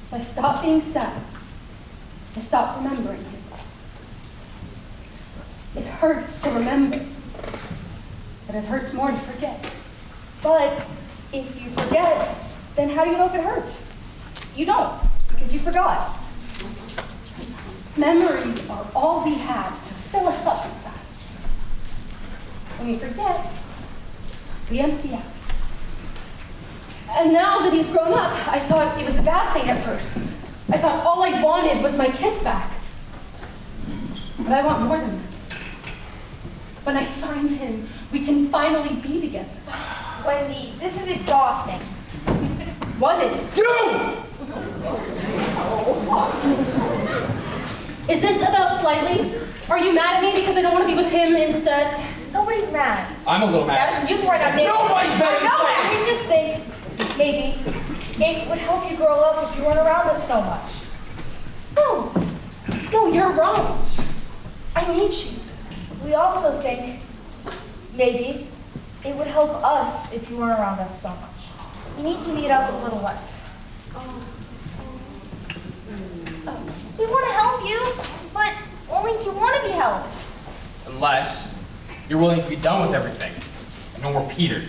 If I stop being sad, I stop remembering it. It hurts to remember, but it hurts more to forget. But if you forget, then how do you know if it hurts? You don't, because you forgot. Memories are all we have to fill us up inside. When we forget, we empty out. And now that he's grown up, I thought it was a bad thing at first. I thought all I wanted was my kiss back. But I want more than that. When I find him, we can finally be together. Wendy, this is exhausting. What is? You! Is this about Slightly? Are you mad at me because I don't want to be with him instead? Nobody's mad. I'm a little mad. That doesn't use the word on name. Nobody's mad. I know that. I just think maybe it would help you grow up if you weren't around us so much. No, you're wrong. I need you. We also think maybe it would help us if you weren't around us so much. You need to meet us a little less. We want to help you, but only if you want to be helped. Unless you're willing to be done with everything. No more Peter.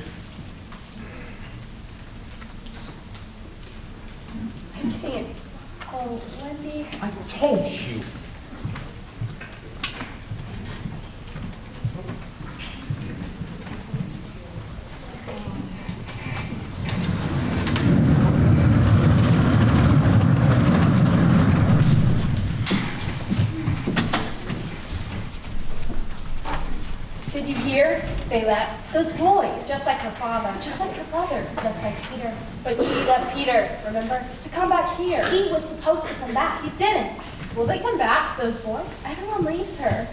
I can't. Oh, Wendy. I told you. Did you hear? They left. Those boys. Just like her father. Just like your brother. Just like Peter. But she left Peter, remember? To come back here. He was supposed to come back. He didn't. Will they come back, those boys? Everyone leaves her.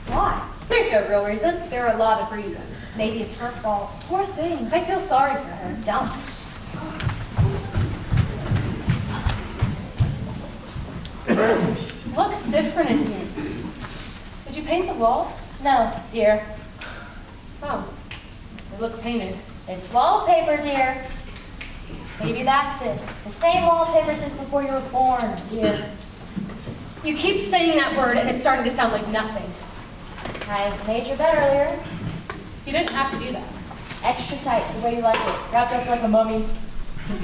Why? There's no real reason. There are a lot of reasons. Maybe it's her fault. Poor thing. I feel sorry for her. Don't. Looks different in here. Did you paint the walls? No, dear. Oh, they look painted. It's wallpaper, dear. Maybe that's it. The same wallpaper since before you were born, dear. You keep saying that word and it's starting to sound like nothing. I made your bed earlier. You didn't have to do that. Extra tight, the way you like it. Wrapped up like a mummy.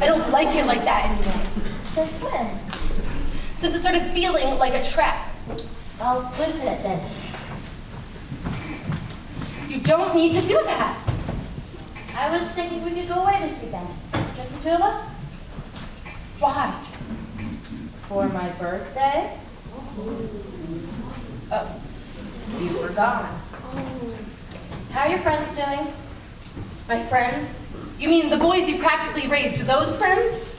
I don't like it like that anymore. Since when? Since it started feeling like a trap. I'll loosen it then. You don't need to do that. I was thinking we could go away this weekend. Just the two of us? Why? For my birthday? Oh, You forgot. How are your friends doing? my friends? You mean the boys you practically raised? Are those friends?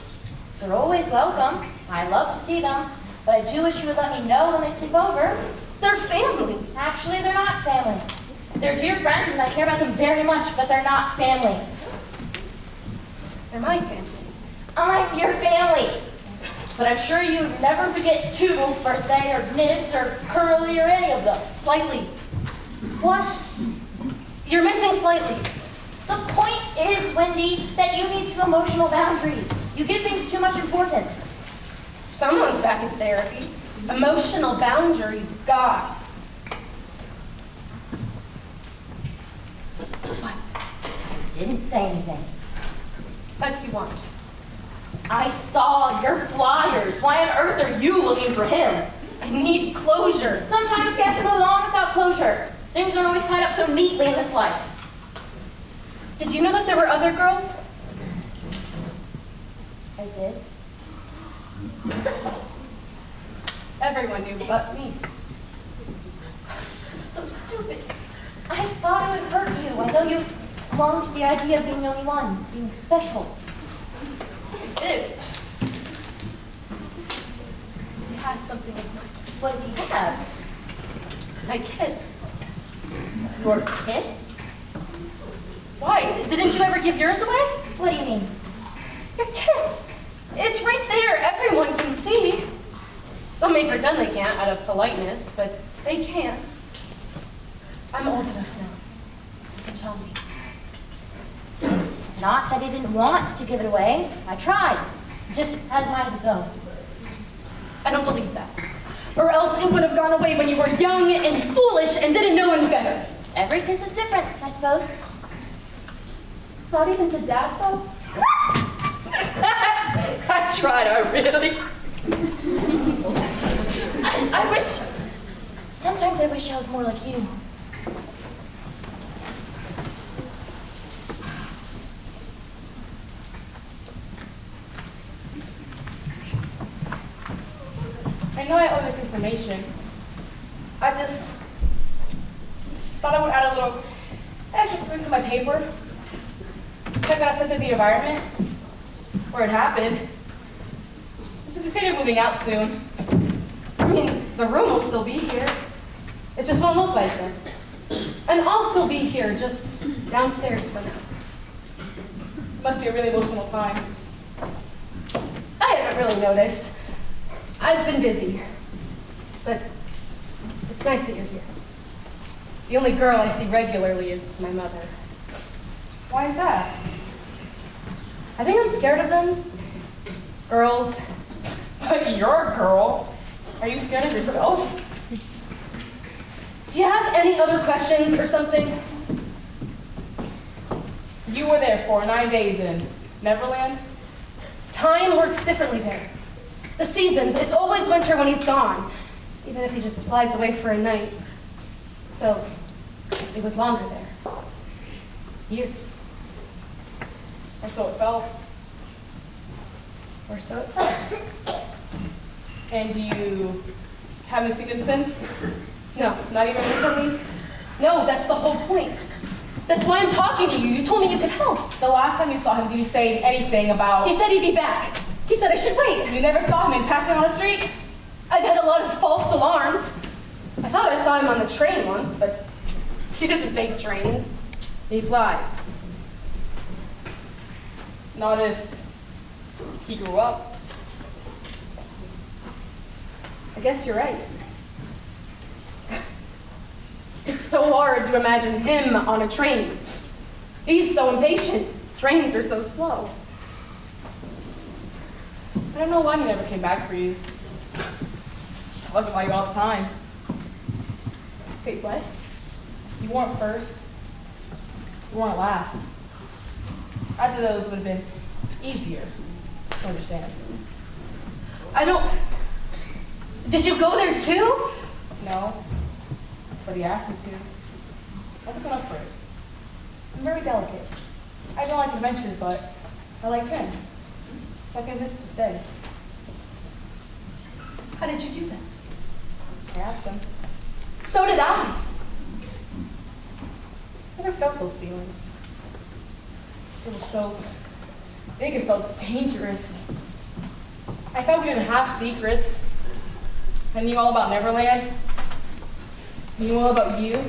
They're always welcome. I love to see them. But I do wish you would let me know when they sleep over. They're family. Actually, they're not family. They're dear friends and I care about them very much, but they're not family. They're my family. I'm your family. But I'm sure you'd never forget Toodle's birthday or Nibs or Curly or any of them. Slightly. What? You're missing slightly. The point is, Wendy, that you need some emotional boundaries. You give things too much importance. Someone's back in therapy. Emotional boundaries, God. What? I didn't say anything. What do you want? I saw your flyers. Why on earth are you looking for him? I need closure. Sometimes we have to move on without closure. Things aren't always tied up so neatly in this life. Did you know that there were other girls? I did. Everyone knew but me. So stupid. I thought it would hurt you. I know you clung to the idea of being the only one, being special. I did. He has something in mind. What does he have? My kiss. Your kiss? Why? Didn't you ever give yours away? What do you mean? Your kiss. It's right there. Everyone can see. Some may pretend they can't out of politeness, but they can. I'm old enough now. You can tell me. It's not that he didn't want to give it away. I tried. It just has a mind of its own. I don't believe that. Or else it would have gone away when you were young and foolish and didn't know any better. Every kiss is different, I suppose. Not even to Dad, though? I tried, I really. I wish. Sometimes I wish I was more like you. I know I owe this information. I just thought I would add a little extra spin to my paper. I got sent to the environment where it happened. Just consider moving out soon. I mean, the room will still be here. It just won't look like this. And I'll still be here, just downstairs for now. Must be a really emotional time. I haven't really noticed. I've been busy. But it's nice that you're here. The only girl I see regularly is my mother. Why is that? I think I'm scared of them. Girls. But you're a girl. Are you scared of yourself? Do you have any other questions or something? You were there for 9 days in Neverland? Time works differently there. The seasons, it's always winter when he's gone, even if he just flies away for a night. So, it was longer there. Years. And so it felt. Or so it felt. And you haven't seen him since? No. Not even recently? No, that's the whole point. That's why I'm talking to you. You told me you could help. The last time you saw him, did he say anything about... He said he'd be back. He said I should wait. You never saw him in passing on the street? I've had a lot of false alarms. I thought I saw him on the train once, but he doesn't take trains. He flies. Not if he grew up. I guess you're right. It's so hard to imagine him on a train. He's so impatient. Trains are so slow. I don't know why he never came back for you. He talks about you all the time. Wait, what? You weren't first. You weren't last. Either of those would have been easier to understand. I don't... Did you go there too? No, but he asked me to. I wasn't up for it. I'm very delicate. I don't like adventures, but I like him. Second this to say. How did you do that? I asked him. So did I. I never felt those feelings. It was so big and felt dangerous. I thought we didn't have secrets. I knew all about Neverland. I knew all about you,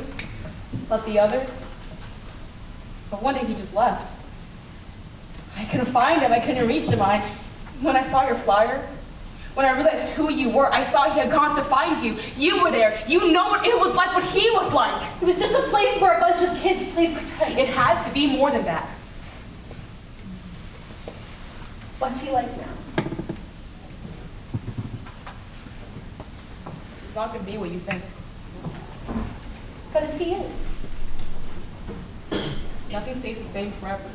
about the others. But one day he just left. I couldn't find him. I couldn't reach him. When I saw your flyer, when I realized who you were, I thought he had gone to find you. You were there. You know what it was like, what he was like. It was just a place where a bunch of kids played pretend. It had to be more than that. What's he like now? It's not going to be what you think. But if he is? Nothing stays the same forever.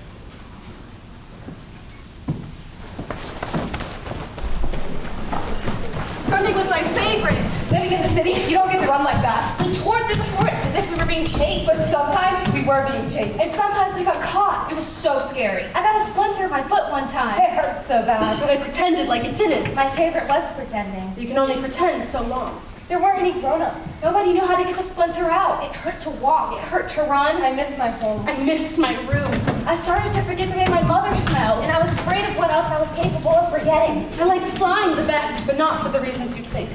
Running was my favorite. Living in the city, you don't get to run like that. We tore through the forest as if we were being chased. But sometimes we were being chased. And sometimes we got caught. It was so scary. I got a splinter in my foot one time. It hurt so bad, but I pretended like it didn't. My favorite was pretending. You can only pretend so long. There weren't any grown-ups. Nobody knew how to get the splinter out. It hurt to walk. It hurt to run. I missed my home. I missed my room. I started to forget the way my mother smelled, and I was afraid of what else I was capable of forgetting. I liked flying the best, but not for the reasons you'd think.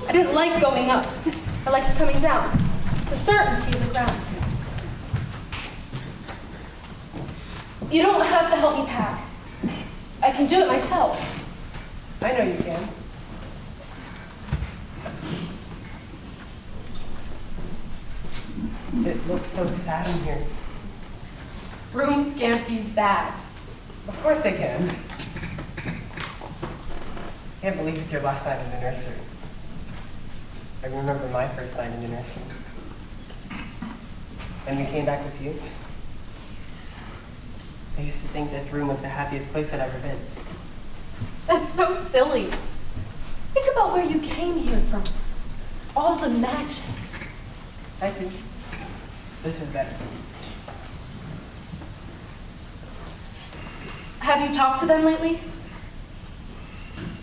I didn't like going up. I liked coming down. The certainty of the ground. You don't have to help me pack. I can do it myself. I know you can. It looks so sad in here. Rooms can't be sad. Of course they can. Can't believe it's your last night in the nursery. I remember my first night in the nursery. And we came back with you. I used to think this room was the happiest place I'd ever been. That's so silly. Think about where you came here from. All the magic. I do. This is better. Have you talked to them lately?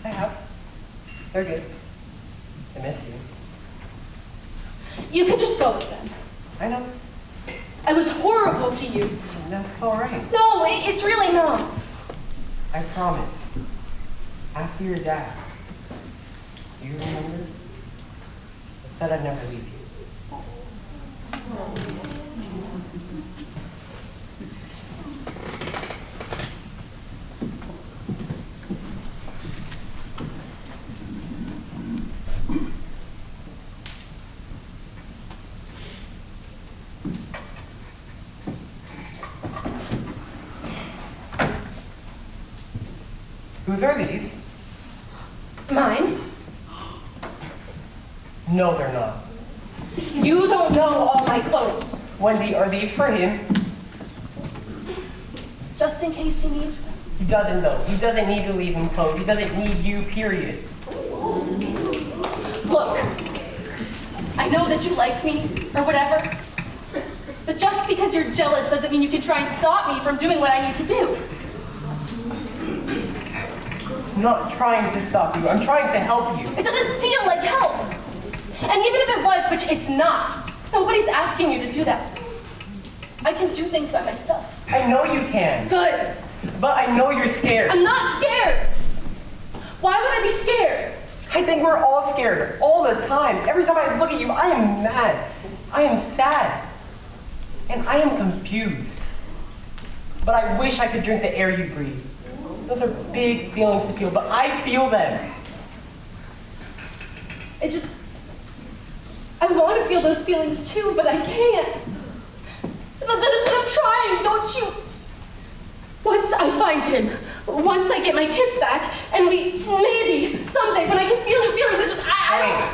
I have. They're good. I miss you. You could just go with them. I know. I was horrible to you. That's all right. No, it's really not. I promise. After your dad, you remember? I said I'd never leave you. Whose are these? Mine? No, they're not. You don't know all my clothes. Wendy, are these for him? Just in case he needs them. He doesn't, though. He doesn't need to leave him clothes. He doesn't need you, period. Look, I know that you like me, or whatever, but just because you're jealous doesn't mean you can try and stop me from doing what I need to do. I'm not trying to stop you. I'm trying to help you. It doesn't feel like help. And even if it was, which it's not, nobody's asking you to do that. I can do things by myself. I know you can. Good. But I know you're scared. I'm not scared. Why would I be scared? I think we're all scared, all the time. Every time I look at you, I am mad. I am sad. And I am confused. But I wish I could drink the air you breathe. Those are big feelings to feel, but I feel them. I want to feel those feelings too, but I can't. That is what I'm trying, don't you? Once I find him, once I get my kiss back, and we, maybe, someday, when I can feel new feelings, it's just, I don't...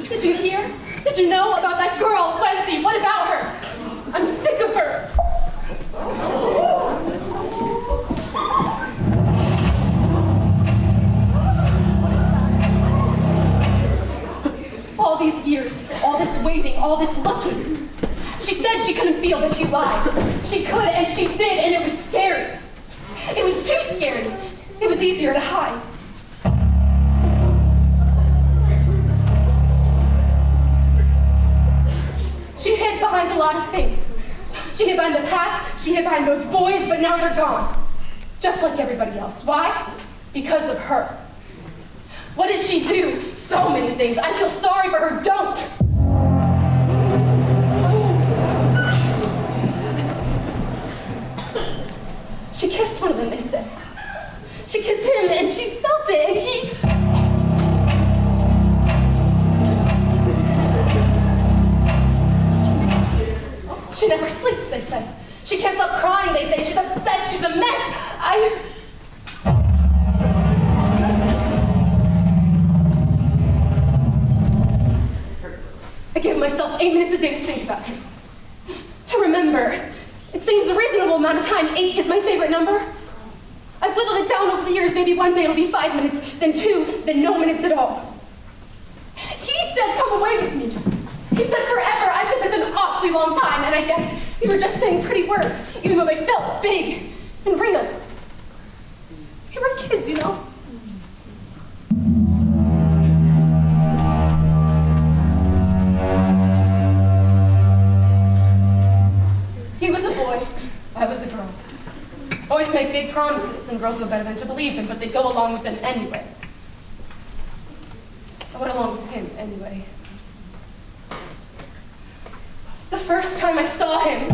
Did you hear? Did you know about that girl, Wendy? What about her? I'm sick of her. All these years, all this waiting, all this looking. She said she couldn't feel, but she lied. She could, and she did, and it was scary. It was too scary. It was easier to hide. She hid behind a lot of things. She hid behind the past, she hid behind those boys, but now they're gone. Just like everybody else. Why? Because of her. What did she do? So many things. I feel sorry for her. Don't. She kissed one of them, they said. She kissed him, and she felt it, and he... She never sleeps, they say. She can't stop crying, they say. She's obsessed, she's a mess. I give myself 8 minutes a day to think about him. To remember. It seems a reasonable amount of time. 8 is my favorite number. I've whittled it down over the years. Maybe one day it'll be 5 minutes, then 2, then no minutes at all. He said, come away with me. He said forever. I said that's an awfully long time, and I guess we were just saying pretty words, even though they felt big and real. We were kids, you know. He was a boy, I was a girl. Boys make big promises, and girls know better than to believe them, but they go along with them anyway. I went along with him anyway. The first time I saw him,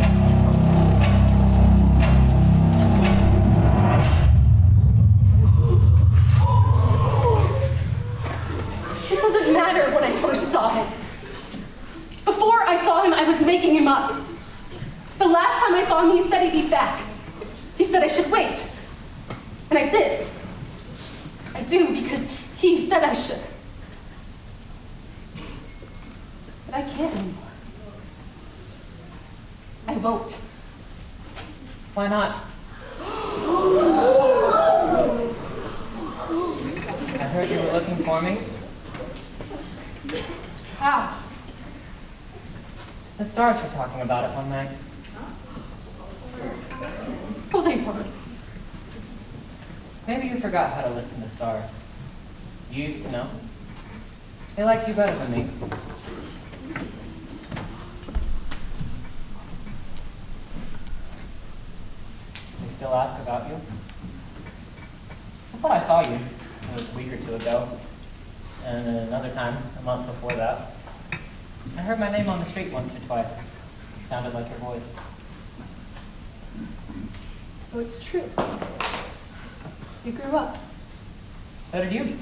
it doesn't matter when I first saw him. Before I saw him, I was making him up. The last time I saw him, he said he'd be back. He said I should wait. And I did. I do because he said I should. But I can't anymore. I won't. Why not? I heard you were looking for me. How? The stars were talking about it one night. Oh, they weren't. Maybe you forgot how to listen to stars. You used to know. They liked you better than me. They still ask about you. I thought I saw you a week or two ago. And another time, a month before that. I heard my name on the street once or twice. It sounded like your voice. So it's true. You grew up. So did you.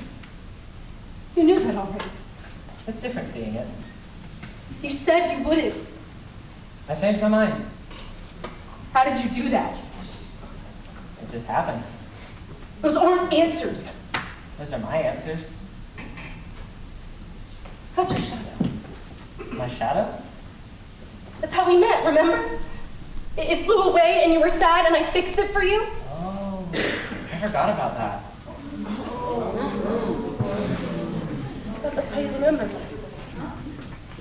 You knew that already. It's different seeing it. You said you wouldn't. I changed my mind. How did you do that? It just happened. Those aren't answers. Those are my answers. How's your shadow? My shadow? That's how we met, remember? It flew away and you were sad and I fixed it for you. Oh, I forgot about that. That's how you remember me.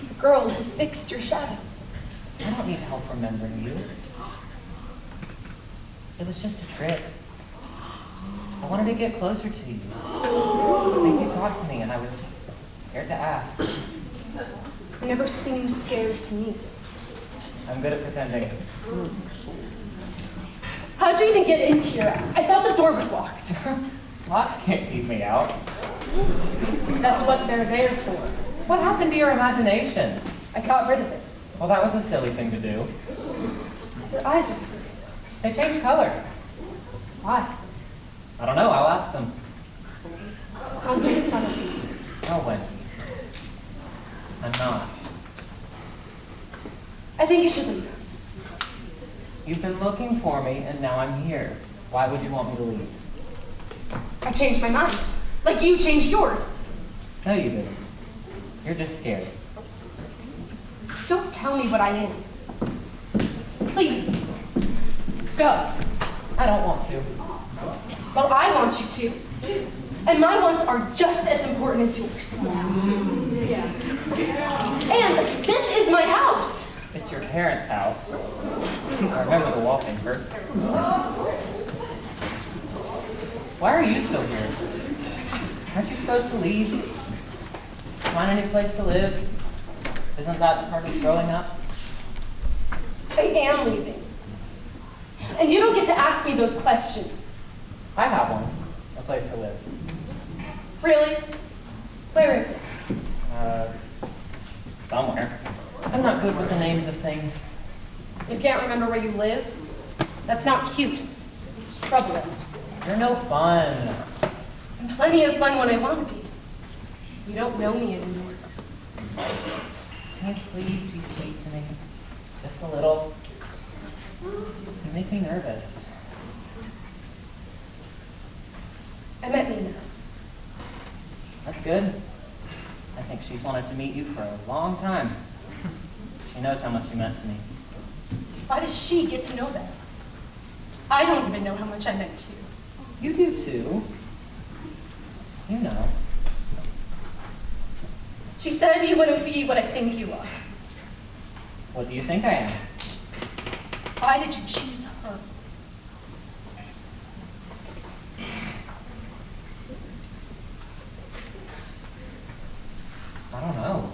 The girl who fixed your shadow. I don't need help remembering you. It was just a trick. I wanted to get closer to you. Make you talk to me, and I was scared to ask. You never seemed scared to me. I'm good at pretending. How'd you even get in here? I thought the door was locked. Locks can't keep me out. That's what they're there for. What happened to your imagination? I got rid of it. Well, that was a silly thing to do. Your eyes are pretty. They changed color. Why? I don't know. I'll ask them. Don't make fun of me. No, Wendy. I'm not. I think you should leave. You've been looking for me, and now I'm here. Why would you want me to leave? I changed my mind. Like you changed yours. No, you didn't. You're just scared. Don't tell me what I am. Please. Go. I don't want to. Well, I want you to. And my wants are just as important as yours. And this is my house. It's your parents' house. I remember the wallpaper. Why are you still here? Aren't you supposed to leave? Find a new place to live? Isn't that part of growing up? I am leaving. And you don't get to ask me those questions. I have one. A place to live. Really? Where is it? Somewhere. I'm not good with the names of things. You can't remember where you live? That's not cute. It's troubling. You're no fun. I'm plenty of fun when I want to be. You don't know me anymore. Can you please be sweet to me? Just a little. You make me nervous. I met Nina. That's good. I think she's wanted to meet you for a long time. She knows how much you meant to me. Why does she get to know that? I don't even know how much I meant to you. You do too. You know. She said you wouldn't be what I think you are. What do you think I am? Why did you choose her? I don't know.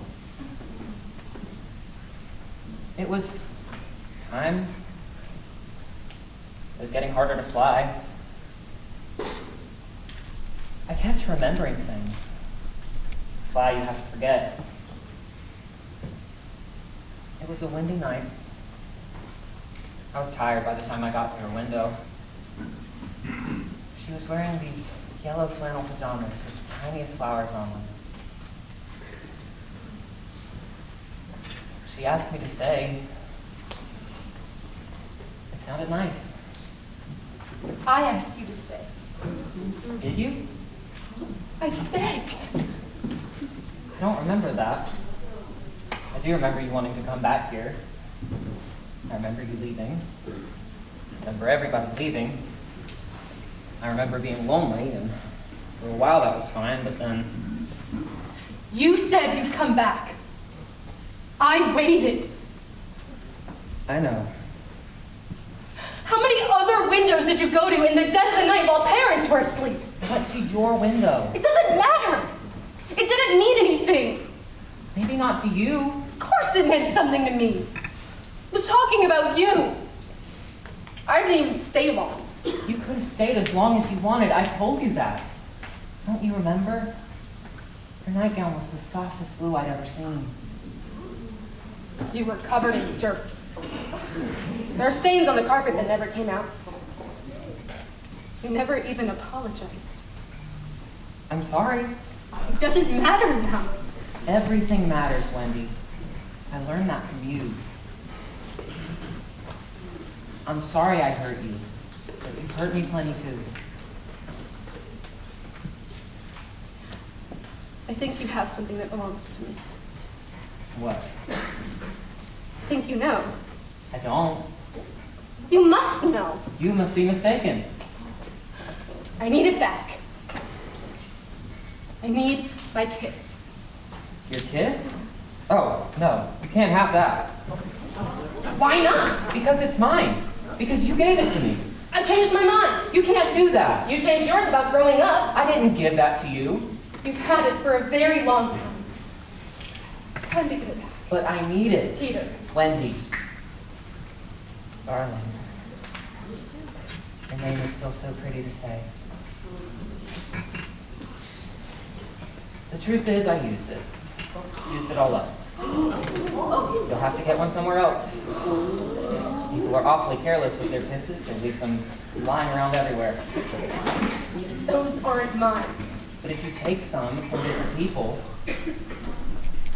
It was time. It was getting harder to fly. I kept remembering things. Fly, you have to forget. It was a windy night. I was tired by the time I got to her window. She was wearing these yellow flannel pajamas with the tiniest flowers on them. She asked me to stay. It sounded nice. I asked you to stay. Did you? I begged. I don't remember that. I do remember you wanting to come back here. I remember you leaving. I remember everybody leaving. I remember being lonely and For a while that was fine, but then You said you'd come back. I waited. I know. How many other windows did you go to in the dead of the night while parents were asleep? What's your window? It doesn't matter. It didn't mean anything. Maybe not to you. Of course it meant something to me. I was talking about you. I didn't even stay long. You could have stayed as long as you wanted. I told you that. Don't you remember? Your nightgown was the softest blue I'd ever seen. You were covered in dirt. There are stains on the carpet that never came out. You never even apologized. I'm sorry. It doesn't matter now. Everything matters, Wendy. I learned that from you. I'm sorry I hurt you, but you've hurt me plenty too. I think you have something that belongs to me. What? I think you know. I don't. You must know. You must be mistaken. I need it back. I need my kiss. Your kiss? Oh, no, you can't have that. Why not? Because it's mine. Because you gave it to me. I changed my mind. You can't do that. You changed yours about growing up. I didn't give that to you. You've had it for a very long time. It's time to give it back. But I need it. Peter. Wendy's. Darling. Your name is still so pretty to say. The truth is, I used it. Used it all up. You'll have to get one somewhere else. People are awfully careless with their kisses. They leave them lying around everywhere. Those aren't mine. But if you take some from different people,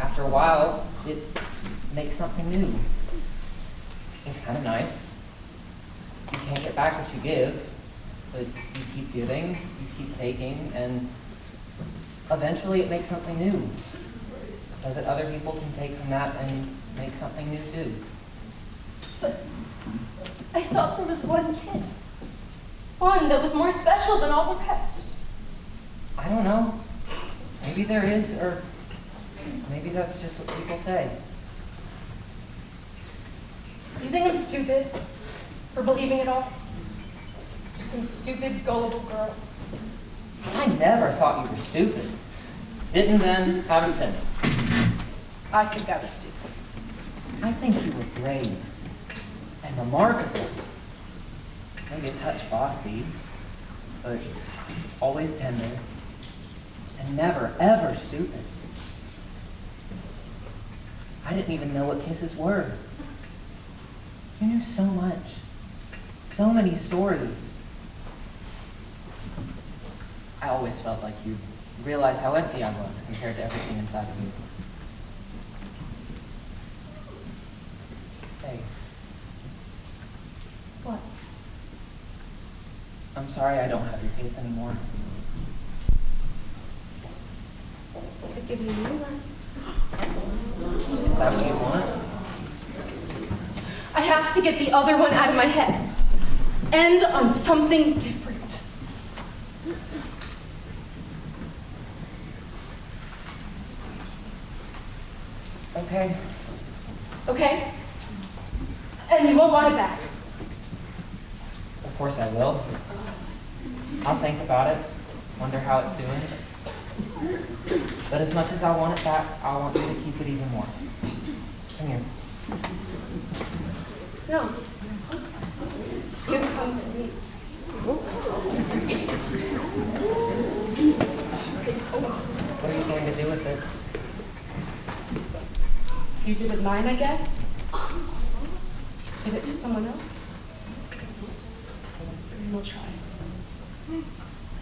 after a while, it makes something new. It's kind of nice. You can't get back what you give, but you keep giving, you keep taking, and eventually it makes something new. So that other people can take from that and make something new too. But I thought there was one kiss. One that was more special than all the rest. I don't know. Maybe there is, or maybe that's just what people say. You think I'm stupid for believing it all? Just some stupid, gullible girl. I never thought you were stupid. Didn't then, haven't since. I think I was stupid. I think you were brave and remarkable. Maybe a touch bossy, but always tender and never, ever stupid. I didn't even know what kisses were. You knew so much, so many stories. I always felt like you realized how empty I was compared to everything inside of me. Hey. What? I'm sorry I don't have your face anymore. I could give you a new one. Is that what you want? I have to get the other one out of my head. End on something different. Okay. Okay? And you won't want it back. Of course I will. I'll think about it, wonder how it's doing. But as much as I want it back, I want you to keep it even more. Come here. No. You come to me. What are you going to do with it? You do with mine, I guess. Give it to someone else. And we'll try.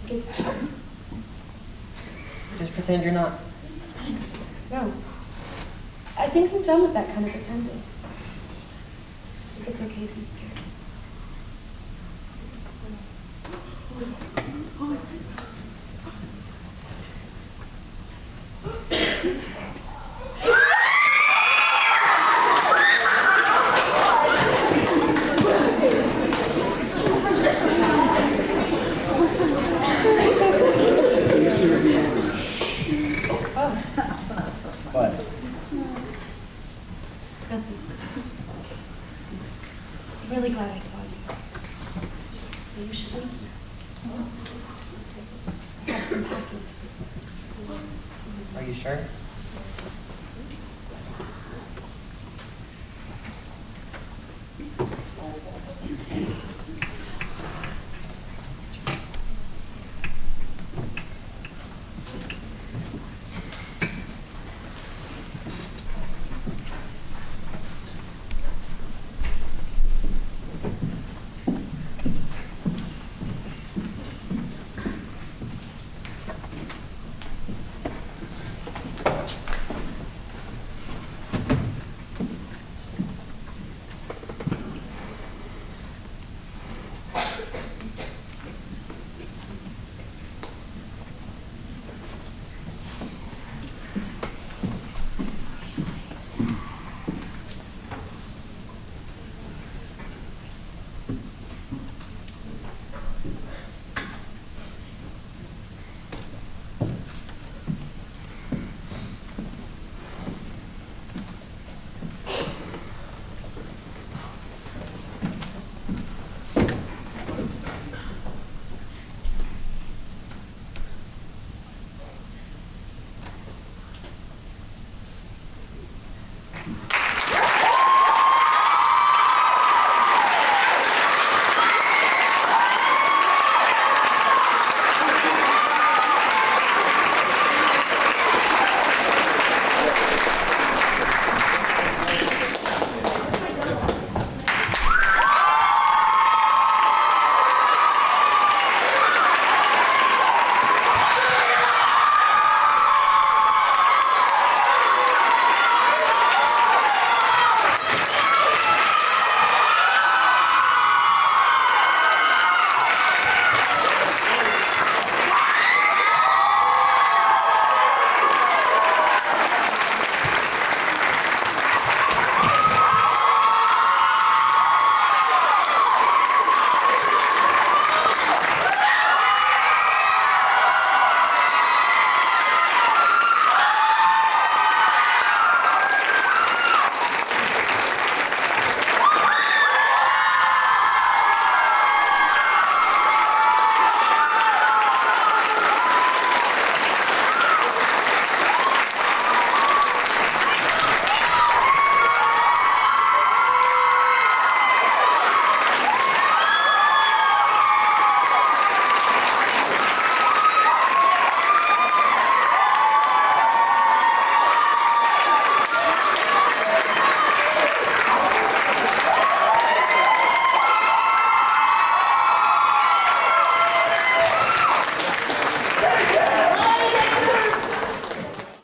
It's Just pretend you're not. No. I think I'm done with that kind of pretending. It's okay to be scared. I'm really glad I saw you. But you should leave now. I have some packing to do. Are you sure?